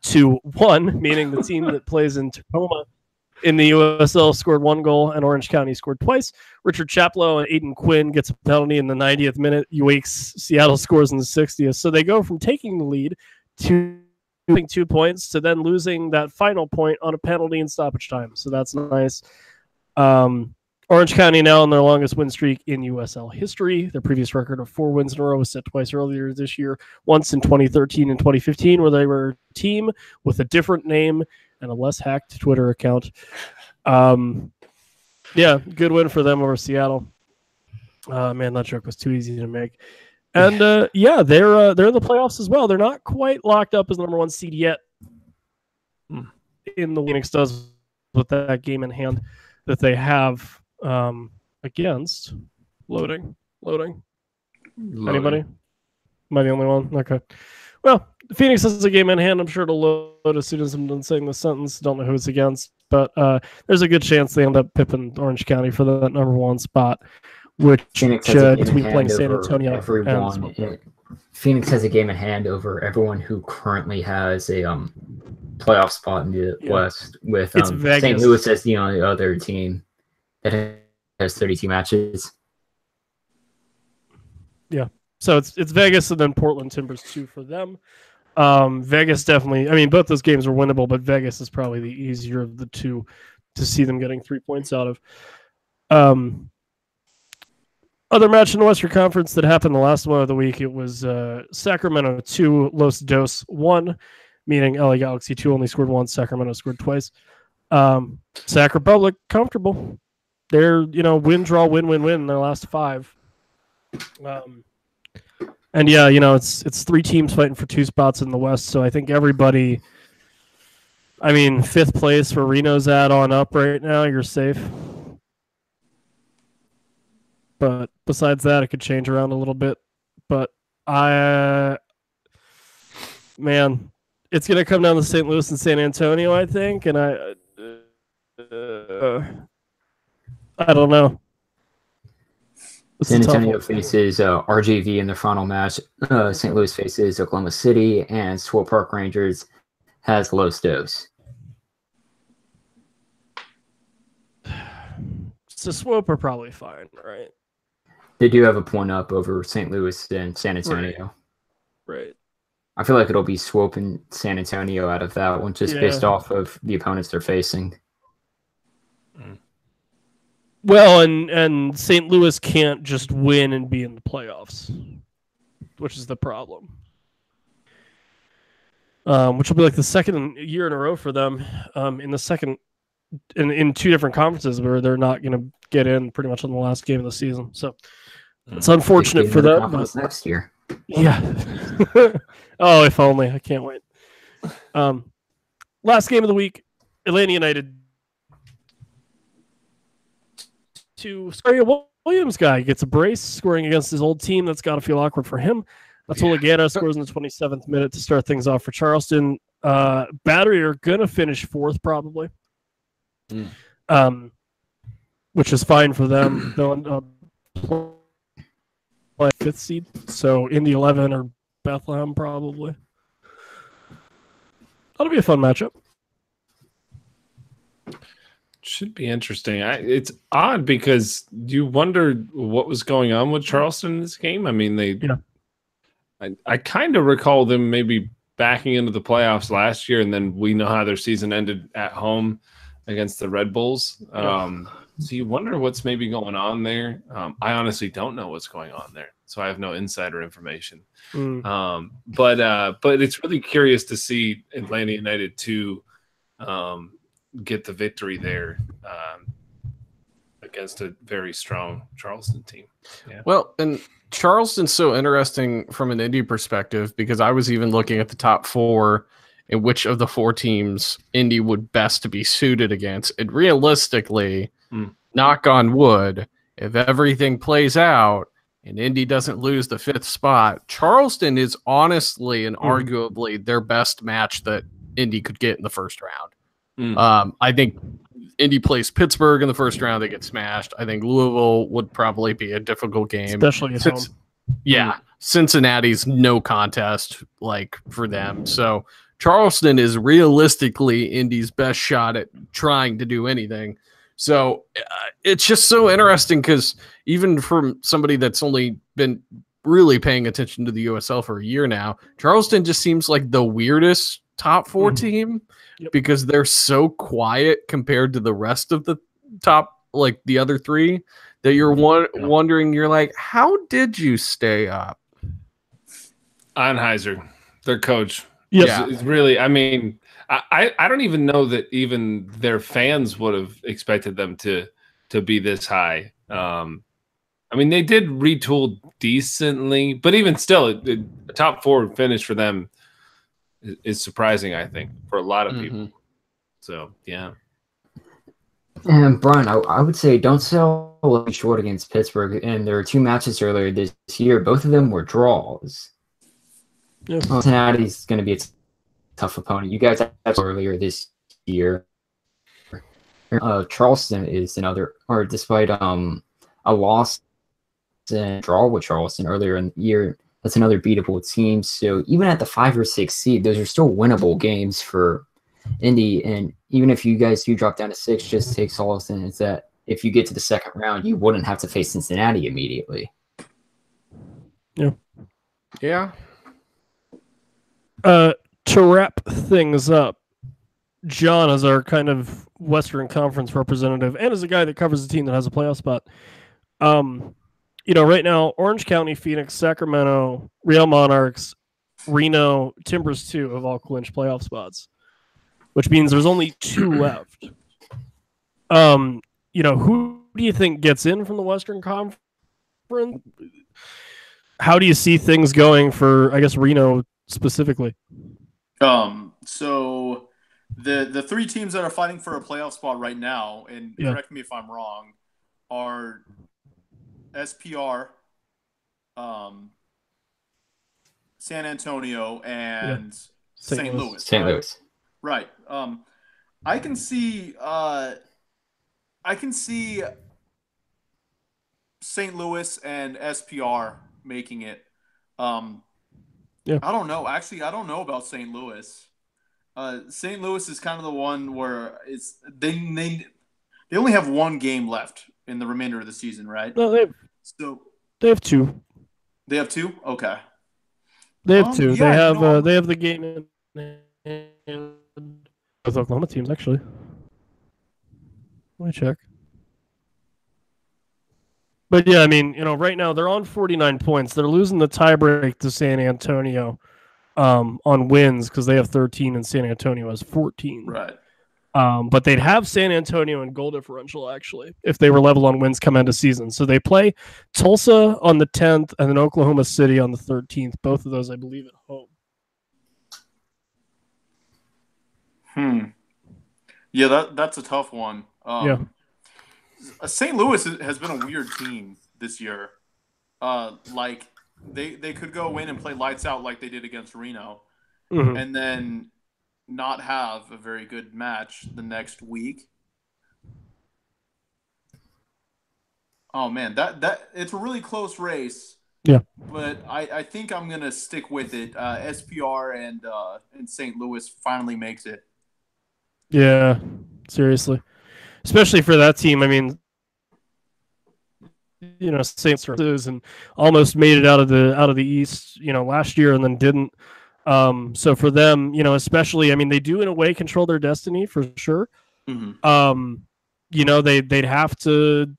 2-1, meaning the team that plays in Tacoma in the USL scored 1 goal, and Orange County scored twice. Richard Chaplow and Aiden Quinn gets a penalty in the 90th minute. Seattle scores in the 60th. So they go from taking the lead to losing 2 points to then losing that final point on a penalty in stoppage time. So that's nice. Orange County now on their longest win streak in USL history. Their previous record of 4 wins in a row was set twice earlier this year, once in 2013 and 2015, where they were a team with a different name and a less hacked Twitter account. Yeah, good win for them over Seattle. Man, that joke was too easy to make. And yeah, they're in the playoffs as well. They're not quite locked up as the number 1 seed yet. In the Phoenix does with that game in hand that they have against loading. Anybody? Am I the only one? Okay. Well, Phoenix has a game in hand. I'm sure it'll load as soon as I'm done saying the sentence. Don't know who it's against, but there's a good chance they end up pipping Orange County for that number 1 spot, which Phoenix has a game in between hand playing San over Antonio everyone. Phoenix has a game in hand over everyone who currently has a playoff spot in the West, with St. Louis as the only other team that has 32 matches. Yeah. So it's Vegas and then Portland Timbers 2 for them. Vegas definitely, I mean, both those games are winnable, but Vegas is probably the easier of the two to see them getting 3 points out of. Other match in the Western Conference that happened the last one of the week, it was Sacramento 2, Los Dos 1. meaning LA Galaxy 2 only scored once, Sacramento scored twice. Sac Republic, comfortable. They're, win, draw, win, win, win in their last 5. And yeah, it's 3 teams fighting for 2 spots in the West, so I think everybody, 5th place where Reno's at on up right now, you're safe. But besides that, it could change around a little bit. But man, it's going to come down to St. Louis and San Antonio, I think, and I don't know. San Antonio faces RJV in the final match. St. Louis faces Oklahoma City, and Swope Park Rangers has Los Dos. So Swope are probably fine, right? They do have a point up over St. Louis and San Antonio. Right. I feel like it'll be Swope and San Antonio out of that one, just based off of the opponents they're facing. Well, and St. Louis can't just win and be in the playoffs, which is the problem. Which will be like the second year in a row for them in 2 different conferences where they're not going to get in pretty much on the last game of the season. So it's unfortunate for them. But next year. Yeah. Oh, if only. I can't wait. Last game of the week, Atlanta United. Williams guy gets a brace, scoring against his old team. That's got to feel awkward for him. Lagana scores in the 27th minute to start things off for Charleston. Battery are going to finish 4th probably, which is fine for them. They'll end up play 5th seed, so Indy 11 or Bethlehem probably. That'll be a fun matchup. Should be interesting. It's odd because you wonder what was going on with Charleston in this game. I kind of recall them maybe backing into the playoffs last year, and then we know how their season ended at home against the Red Bulls. So you wonder what's maybe going on there. I honestly don't know what's going on there, so I have no insider information. But it's really curious to see Atlanta United 2 get the victory there against a very strong Charleston team. Yeah. Well, and Charleston's so interesting from an Indy perspective because I was even looking at the top 4 and which of the 4 teams Indy would best to be suited against. And realistically, knock on wood, if everything plays out and Indy doesn't lose the 5th spot, Charleston is honestly and arguably their best match that Indy could get in the first round. I think Indy plays Pittsburgh in the first round, they get smashed. I think Louisville would probably be a difficult game, especially at home. Yeah, Cincinnati's no contest for them. So Charleston is realistically Indy's best shot at trying to do anything. So it's just so interesting because even from somebody that's only been really paying attention to the USL for a year now, Charleston just seems like the weirdest top 4 team because they're so quiet compared to the rest of the top, the other 3, that you're wondering, you're like, how did you stay up? Anheuser, their coach. Yeah. It's really, I don't even know that even their fans would have expected them to be this high. They did retool decently, but even still, a top 4 finish for them is surprising, I think, for a lot of people. So, yeah. And Brian, I would say don't sell short against Pittsburgh. And there were 2 matches earlier this year. Both of them were draws. Yeah. Cincinnati's going to be a tough opponent. You guys had earlier this year. Charleston is another, or despite a loss and draw with Charleston earlier in the year, that's another beatable team. So even at the 5 or 6 seed, those are still winnable games for Indy. And even if you guys do drop down to 6, just take solace in is that if you get to the second round, you wouldn't have to face Cincinnati immediately. Yeah. Yeah. To wrap things up, John, as our kind of Western Conference representative and as a guy that covers a team that has a playoff spot, right now, Orange County, Phoenix, Sacramento, Real Monarchs, Reno, Timbers 2 have all clinched playoff spots, which means there's only 2 left. Who do you think gets in from the Western Conference? How do you see things going for, I guess, Reno specifically? So the 3 teams that are fighting for a playoff spot right now, and correct me if I'm wrong, are SPR, San Antonio, and St. Louis. St. Louis. Right. I can see St. Louis and SPR making it. I don't know. Actually, I don't know about St. Louis. St. Louis is kind of the one where they only have 1 game left in the remainder of the season, right? No, they have 2. They have 2? Okay. They have 2. Yeah, they have the game in with Oklahoma teams, actually. Let me check. But yeah, I mean, right now they're on 49 points. They're losing the tiebreak to San Antonio on wins because they have 13 and San Antonio has 14. Right. But they'd have San Antonio in goal differential, actually, if they were level on wins come into season. So they play Tulsa on the 10th and then Oklahoma City on the 13th. Both of those, I believe, at home. Yeah, that's a tough one. St. Louis has been a weird team this year. Like they could go in and play lights out like they did against Reno, and then not have a very good match the next week. Oh man, that it's a really close race. Yeah, but I think I'm gonna stick with it. SPR and St. Louis finally makes it. Yeah, seriously, especially for that team. I mean, St. Louis and almost made it out of the East, last year and then didn't. So for them, especially, I mean, they do in a way control their destiny for sure. They'd have to.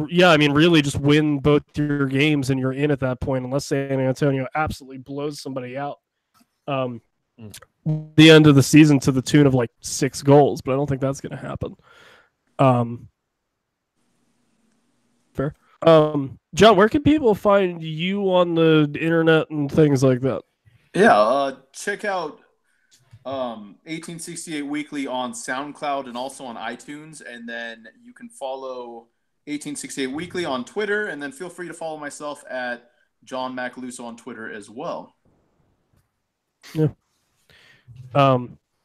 Yeah, I mean, really just win both your games and you're in at that point, unless San Antonio absolutely blows somebody out. The end of the season to the tune of like 6 goals, but I don't think that's going to happen. Fair. John, where can people find you on the internet and things like that? Yeah, check out 1868 Weekly on SoundCloud and also on iTunes, and then you can follow 1868 Weekly on Twitter, and then feel free to follow myself at John Macaluso on Twitter as well. Yeah.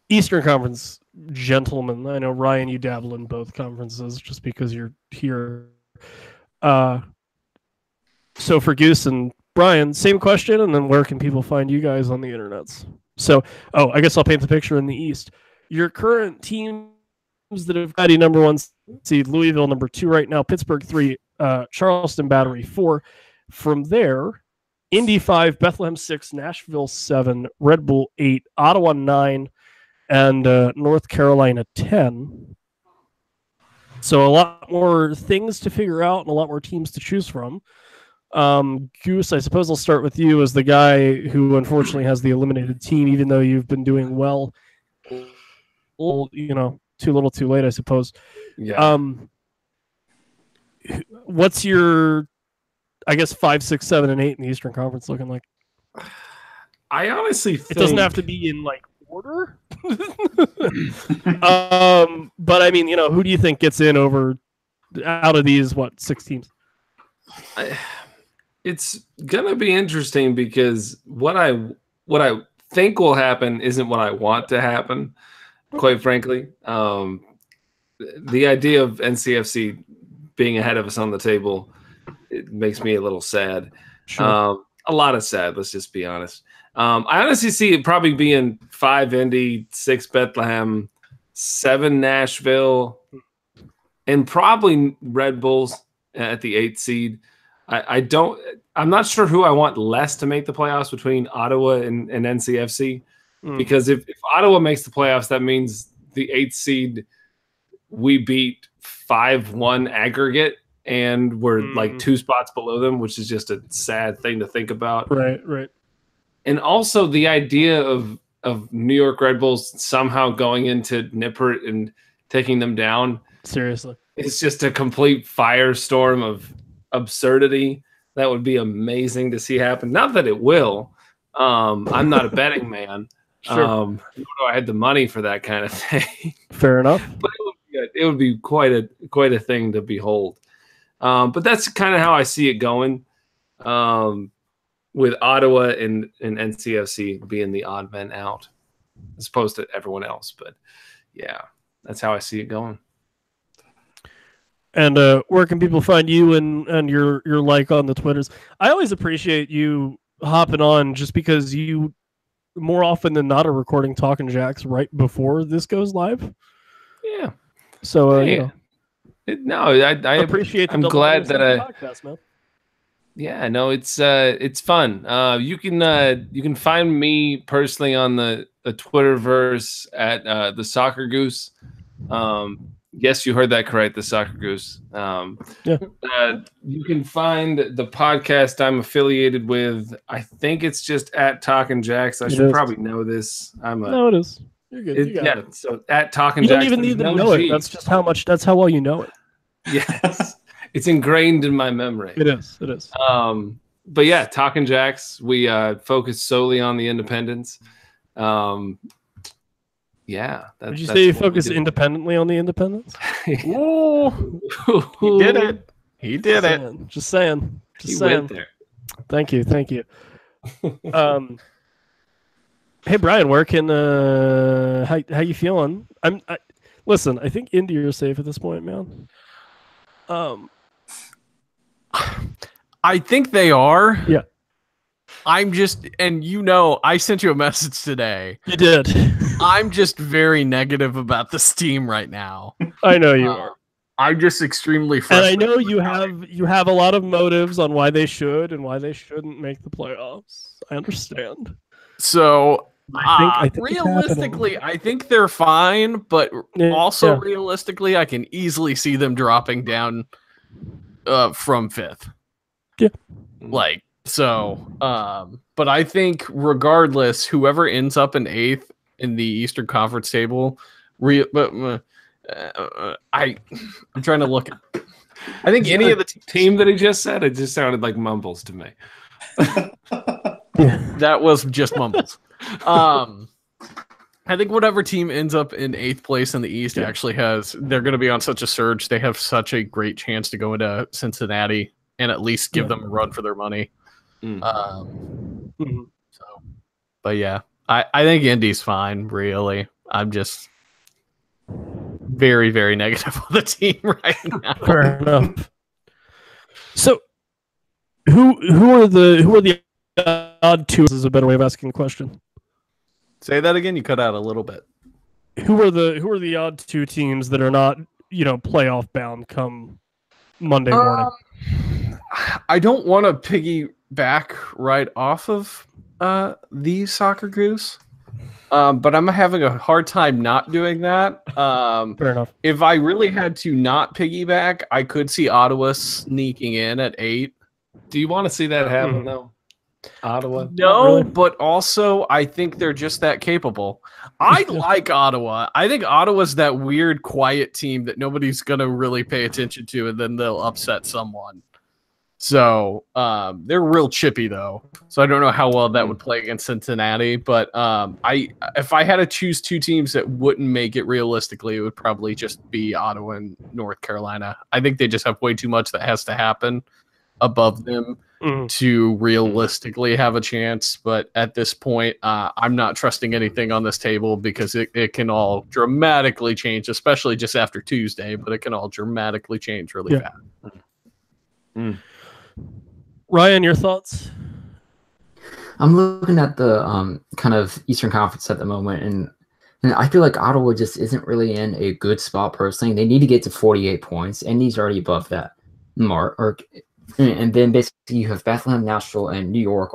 Eastern Conference gentlemen. I know, Ryan, you dabble in both conferences just because you're here. So for Goose and Brian, same question, and then where can people find you guys on the internets? So, I guess I'll paint the picture in the East. Your current teams that have got a number 1 seed, Louisville number 2 right now, Pittsburgh 3, Charleston Battery 4. From there, Indy 5, Bethlehem 6, Nashville 7, Red Bull 8, Ottawa 9, and North Carolina 10. So a lot more things to figure out and a lot more teams to choose from. Goose, I suppose I'll start with you as the guy who unfortunately has the eliminated team, even though you've been doing well. Too little too late, I suppose. Yeah. What's your, I guess, 5, 6, 7, and 8 in the Eastern Conference looking like? I honestly think... It doesn't have to be in, order. But, I mean, who do you think gets in out of these, 6 teams? It's going to be interesting because what I think will happen isn't what I want to happen, quite frankly. The idea of NCFC being ahead of us on the table, it makes me a little sad. Sure. A lot of sad, let's just be honest. I honestly see it probably being 5 Indy, 6 Bethlehem, 7 Nashville, and probably Red Bulls at the 8th seed. I'm not sure who I want less to make the playoffs between Ottawa and NCFC, because if Ottawa makes the playoffs, that means the 8th seed, we beat 5-1 aggregate, and we're 2 spots below them, which is just a sad thing to think about. Right. And also the idea of New York Red Bulls somehow going into Nippert and taking them down. Seriously. It's just a complete firestorm of absurdity. That would be amazing to see happen. Not that it will. I'm not a betting man. Sure. Nor do I had the money for that kind of thing. Fair enough. But it would be quite a thing to behold. But that's kind of how I see it going. With Ottawa and NCFC being the odd men out, as opposed to everyone else. But yeah, that's how I see it going. And where can people find you and your like on the Twitters? I always appreciate you hopping on just because you more often than not are recording Talking Jacks right before this goes live. Yeah. So I appreciate. I'm glad that podcast, man. Yeah, no, it's fun. You can find me personally on the Twitterverse at the Soccer Goose. Yes, you heard that correct, the Soccer Goose. Yeah. You can find the podcast I'm affiliated with. I think it's just at Talking Jacks. I should probably know this. No, it is. You're good. So at Talking Jacks. You Jacks. don't even need to know it. That's just that's how well you know it. Yes. It's ingrained in my memory. It is. But yeah, Talking Jacks, we focus solely on the independents. Yeah. Did you say you focus independently on the independents? Ooh, he did it. He did it. Just saying. He went there. Thank you. Hey Brian, where can how you feeling? Listen, I think Indy are safe at this point, man. I think they are. Yeah. I'm just, and I sent you a message today. You did. I'm just very negative about this team right now. I know you are. I'm just extremely And frustrated. I know you have a lot of motives on why they should and why they shouldn't make the playoffs. I understand. So I think realistically, I think they're fine, but also realistically, I can easily see them dropping down from 5th. Yeah. But I think regardless, whoever ends up in 8th in the Eastern Conference table, I'm trying to look. I think any of the team that he just said, it just sounded like mumbles to me. That was just mumbles. I think whatever team ends up in 8th place in the East they're going to be on such a surge. They have such a great chance to go into Cincinnati and at least give them a run for their money. But yeah, I think Indy's fine, really. I'm just very, very negative on the team right now. Fair enough. So who are the odd two is a better way of asking the question. Say that again, you cut out a little bit. Who are the odd two teams that are not, playoff bound come Monday morning? I don't want to piggyback right off of the Soccer Goose, but I'm having a hard time not doing that. Fair enough. If I really had to not piggyback, I could see Ottawa sneaking in at 8. Do you want to see that happen, though? Ottawa? No, really. But also I think they're just that capable. I like Ottawa. I think Ottawa's that weird, quiet team that nobody's going to really pay attention to, and then they'll upset someone. So they're real chippy, though. So I don't know how well that would play against Cincinnati. But if I had to choose two teams that wouldn't make it realistically, it would probably just be Ottawa and North Carolina. I think they just have way too much that has to happen above them to realistically have a chance. But at this point, I'm not trusting anything on this table because it can all dramatically change, especially just after Tuesday. But it can all dramatically change really fast. Ryan, your thoughts? I'm looking at the kind of Eastern Conference at the moment, and I feel like Ottawa just isn't really in a good spot personally. They need to get to 48 points, and he's already above that mark. And then basically you have Bethlehem, Nashville, and New York,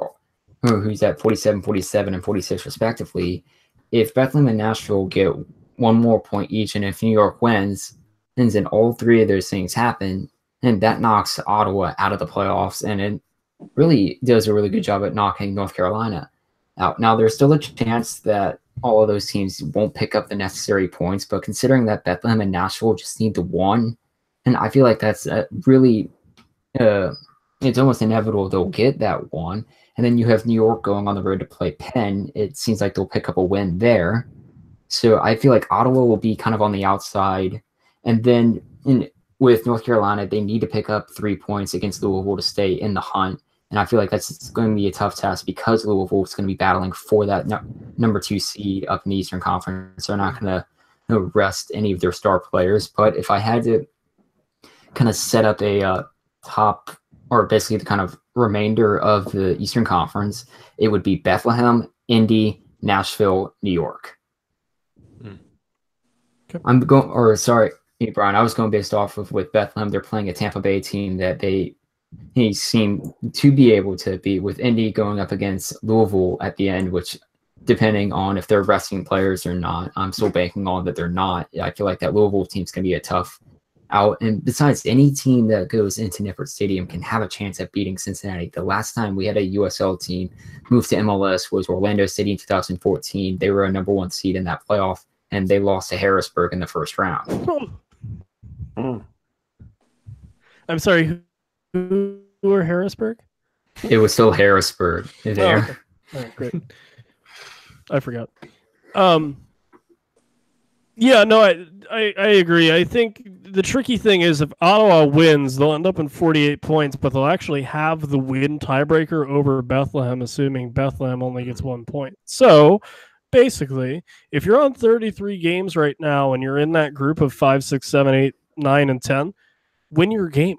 who's at 47, 47, and 46 respectively. If Bethlehem and Nashville get one more point each, and if New York wins, and all three of those things happen, and that knocks Ottawa out of the playoffs, and it really does a really good job at knocking North Carolina out. Now, there's still a chance that all of those teams won't pick up the necessary points, but considering that Bethlehem and Nashville just need the one, and I feel like that's really it's almost inevitable they'll get that one. And then you have New York going on the road to play Penn. It seems like they'll pick up a win there. So I feel like Ottawa will be kind of on the outside. And then with North Carolina, they need to pick up 3 points against Louisville to stay in the hunt. And I feel like that's going to be a tough test because Louisville is going to be battling for that number 2 seed up in the Eastern Conference. They're not going to rest any of their star players. But if I had to kind of set up a top, or basically the kind of remainder of the Eastern Conference, it would be Bethlehem, Indy, Nashville, New York. Okay. Brian, I was going based off of with Bethlehem. They're playing a Tampa Bay team that they seem to be able to beat, with Indy going up against Louisville at the end, which, depending on if they're resting players or not, I'm still banking on that they're not. I feel like that Louisville team's going to be a tough out. And besides, any team that goes into Nippert Stadium can have a chance at beating Cincinnati. The last time we had a USL team move to MLS was Orlando City in 2014. They were a number 1 seed in that playoff, and they lost to Harrisburg in the first round. I'm sorry, who were Harrisburg? It was still Harrisburg there. Oh, okay. All right, great. I forgot. Yeah, no, I agree. I think the tricky thing is if Ottawa wins, they'll end up in 48 points, but they'll actually have the win tiebreaker over Bethlehem, assuming Bethlehem only gets 1 point. So basically, if you're on 33 games right now and you're in that group of 5, 6, 7, 8, 9, and 10, win your game.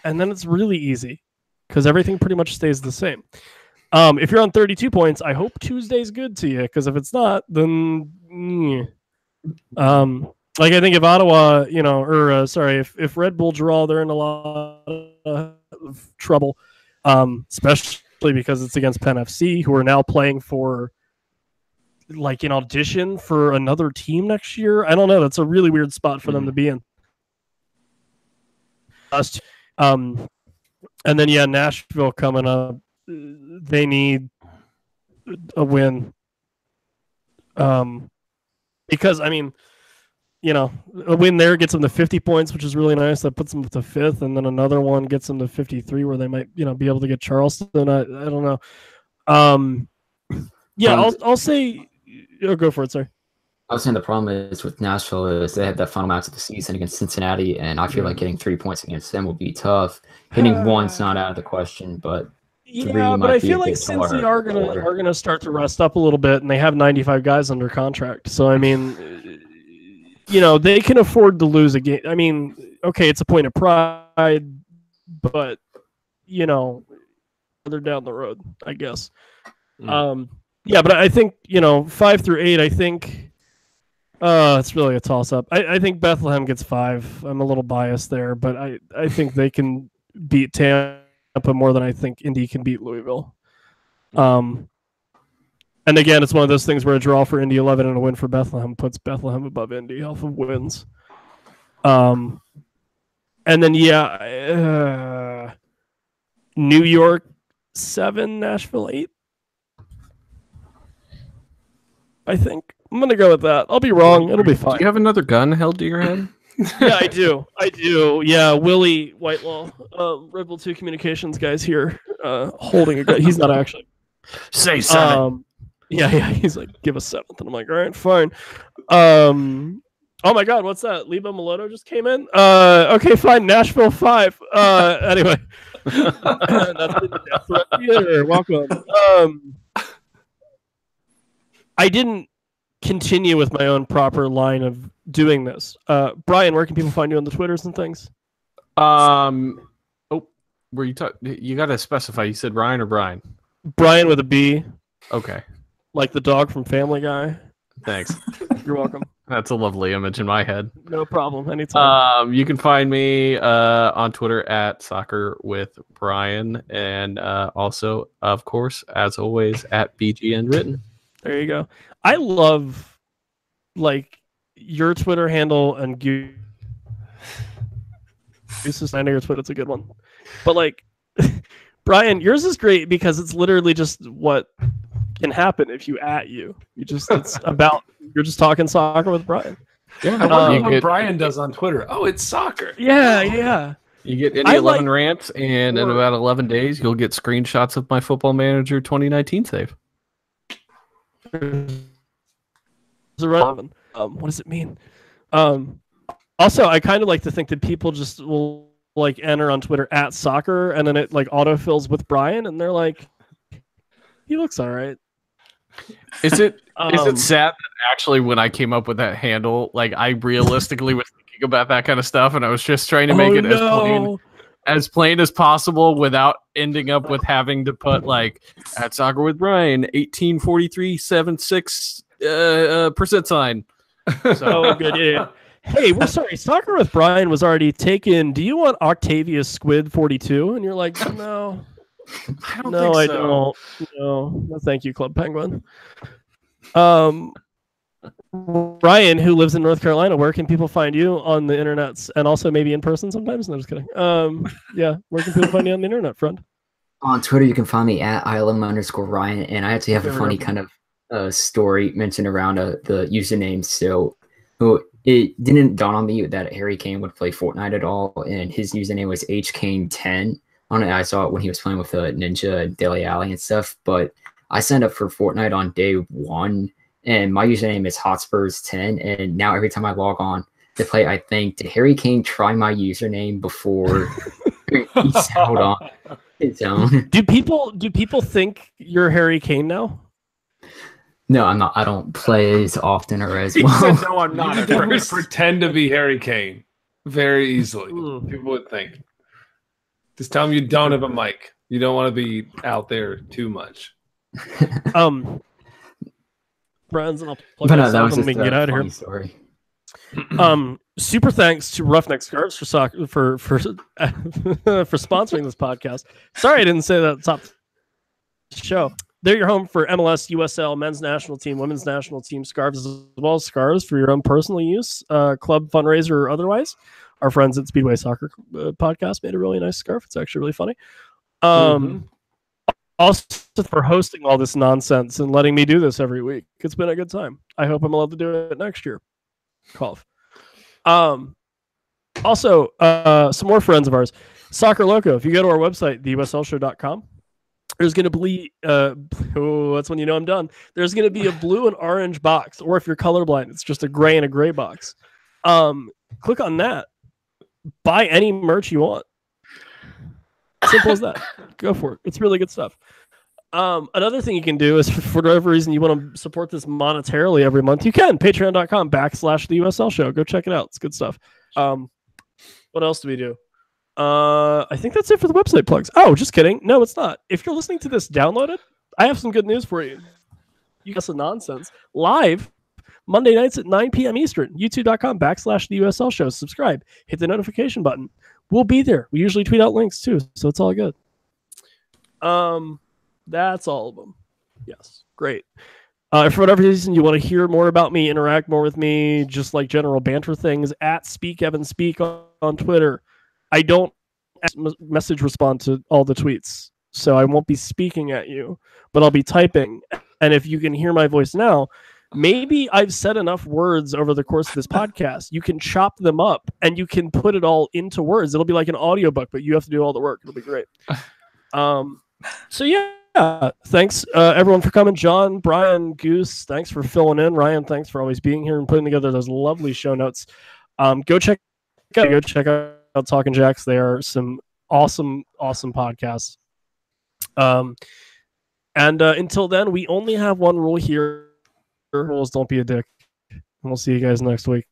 And then it's really easy because everything pretty much stays the same. If you're on 32 points, I hope Tuesday's good to you, because if it's not, then like I think if Ottawa, if Red Bull draw, they're in a lot of trouble, especially because it's against Penn FC, who are now playing for like an audition for another team next year. I don't know. That's a really weird spot for them to be in. And then Nashville coming up. They need a win. Because I mean, a win there gets them to 50 points, which is really nice. That puts them to 5th, and then another one gets them to 53, where they might, be able to get Charleston. I don't know. I'll say. Oh, go for it, sorry. I was saying the problem is with Nashville is they had that final match of the season against Cincinnati, and I feel like getting 3 points against them will be tough. Hitting one's not out of the question, but but I feel like Cincy are gonna start to rest up a little bit, and they have 95 guys under contract. So I mean, they can afford to lose a game. I mean, okay, it's a point of pride, but they're down the road, I guess. But I think 5 through 8. I think it's really a toss up. I think Bethlehem gets 5. I'm a little biased there, but I think they can beat Tampa more than I think Indy can beat Louisville. And again, it's one of those things where a draw for Indy 11 and a win for Bethlehem puts Bethlehem above Indy off of wins. And then New York 7, Nashville 8. I think I'm gonna go with that. I'll be wrong. It'll be fine. Do you have another gun held to your head? Yeah, I do. Yeah, Willie Whitelaw, Red Bull 2 Communications guy's here, holding a gun. He's not actually. Say 7. Yeah. He's like, give us 7th, and I'm like, all right, fine. Oh my God, what's that? Lebo Maloto just came in. Okay, fine. Nashville 5. Anyway, that's been the Death Threat Theater. Welcome. I didn't continue with my own proper line of doing this. Brian, where can people find you on the Twitters and things? Were you you got to specify. You said Ryan or Brian? Brian with a B. Okay. Like the dog from Family Guy. Thanks. You're welcome. That's a lovely image in my head. No problem. Anytime. You can find me on Twitter at Soccer with Brian, and also, of course, as always, at BGN Written. There you go. I love your Twitter handle and Goose's. I know your Twitter, it's a good one. But Brian, yours is great because it's literally just what can happen if you at you. It's about you're just talking soccer with Brian. Yeah, I wonder what Brian does on Twitter. Oh, it's soccer. Yeah. You get Indy 11 rants, and in about 11 days, you'll get screenshots of my Football Manager 2019 save. What does it mean? Also, I kind of like to think that people just will like enter on Twitter at soccer, and then it like autofills with Brian, and they're like, he looks all right. Is it sad that actually when I came up with that handle, like I realistically was thinking about that kind of stuff, and I was just trying to make it as plain as possible without ending up with having to put like at soccer with Brian 184376 percent sign. So good, yeah. Hey, we're sorry. Soccer with Brian was already taken. Do you want Octavius Squid 42? And you're like, no. I don't think so. don't. No, thank you, Club Penguin. Ryan, who lives in North Carolina, where can people find you on the internet and also maybe in person sometimes? No, just kidding. Yeah, where can people find you on the internet, friend? On Twitter, you can find me at ilum_Ryan, and I actually have a funny kind of story mentioned around the username. So it didn't dawn on me that Harry Kane would play Fortnite at all, and his username was HKane10. On it, I saw it when he was playing with Ninja, Dele Alli, and stuff. But I signed up for Fortnite on day 1, and my username is Hotspurs10. And now every time I log on to play, I think, did Harry Kane try my username before he settled on his own? Do people think you're Harry Kane now? No, I'm not. I don't play as often or as well. He said, no, I'm not. You can pretend to be Harry Kane very easily. People would think. Just tell them you don't have a mic. You don't want to be out there too much. Friends, and I'll plug myself and we can get out of here. Story. Super thanks to Roughneck Scarves for sponsoring this podcast. Sorry I didn't say that at the top of the show. They're your home for MLS, USL, men's national team, women's national team scarves, as well as scarves for your own personal use, club fundraiser or otherwise. Our friends at Speedway Soccer Podcast made a really nice scarf. It's actually really funny. Also for hosting all this nonsense and letting me do this every week. It's been a good time. I hope I'm allowed to do it next year. Cough. Also, some more friends of ours. Soccer Loco. If you go to our website, theuslshow.com, there's going to be that's when you know I'm done. There's going to be a blue and orange box, or if you're colorblind, it's just a gray and a gray box. Click on that. Buy any merch you want. Simple as that. Go for it. It's really good stuff. Another thing you can do is, for whatever reason you want to support this monetarily every month, you can. Patreon.com/the USL show. Go check it out. It's good stuff. What else do we do? I think that's it for the website plugs. Oh, just kidding. No, it's not. If you're listening to this downloaded, I have some good news for you. You got some nonsense. Live Monday nights at 9 p.m. Eastern. YouTube.com/the USL show. Subscribe. Hit the notification button. We'll be there. We usually tweet out links too, so it's all good. That's all of them. Yes. Great. If for whatever reason you want to hear more about me, interact more with me, just like general banter things, at SpeakEvanSpeak on Twitter. I don't message respond to all the tweets, so I won't be speaking at you, but I'll be typing. And if you can hear my voice now, maybe I've said enough words over the course of this podcast. You can chop them up and you can put it all into words. It'll be like an audiobook, but you have to do all the work. It'll be great. So yeah, thanks everyone for coming. John, Brian, Goose, thanks for filling in. Ryan, thanks for always being here and putting together those lovely show notes. Go check out Talking Jacks. They are some awesome podcasts. And until then, we only have one rule here. Rules: don't be a dick. And we'll see you guys next week.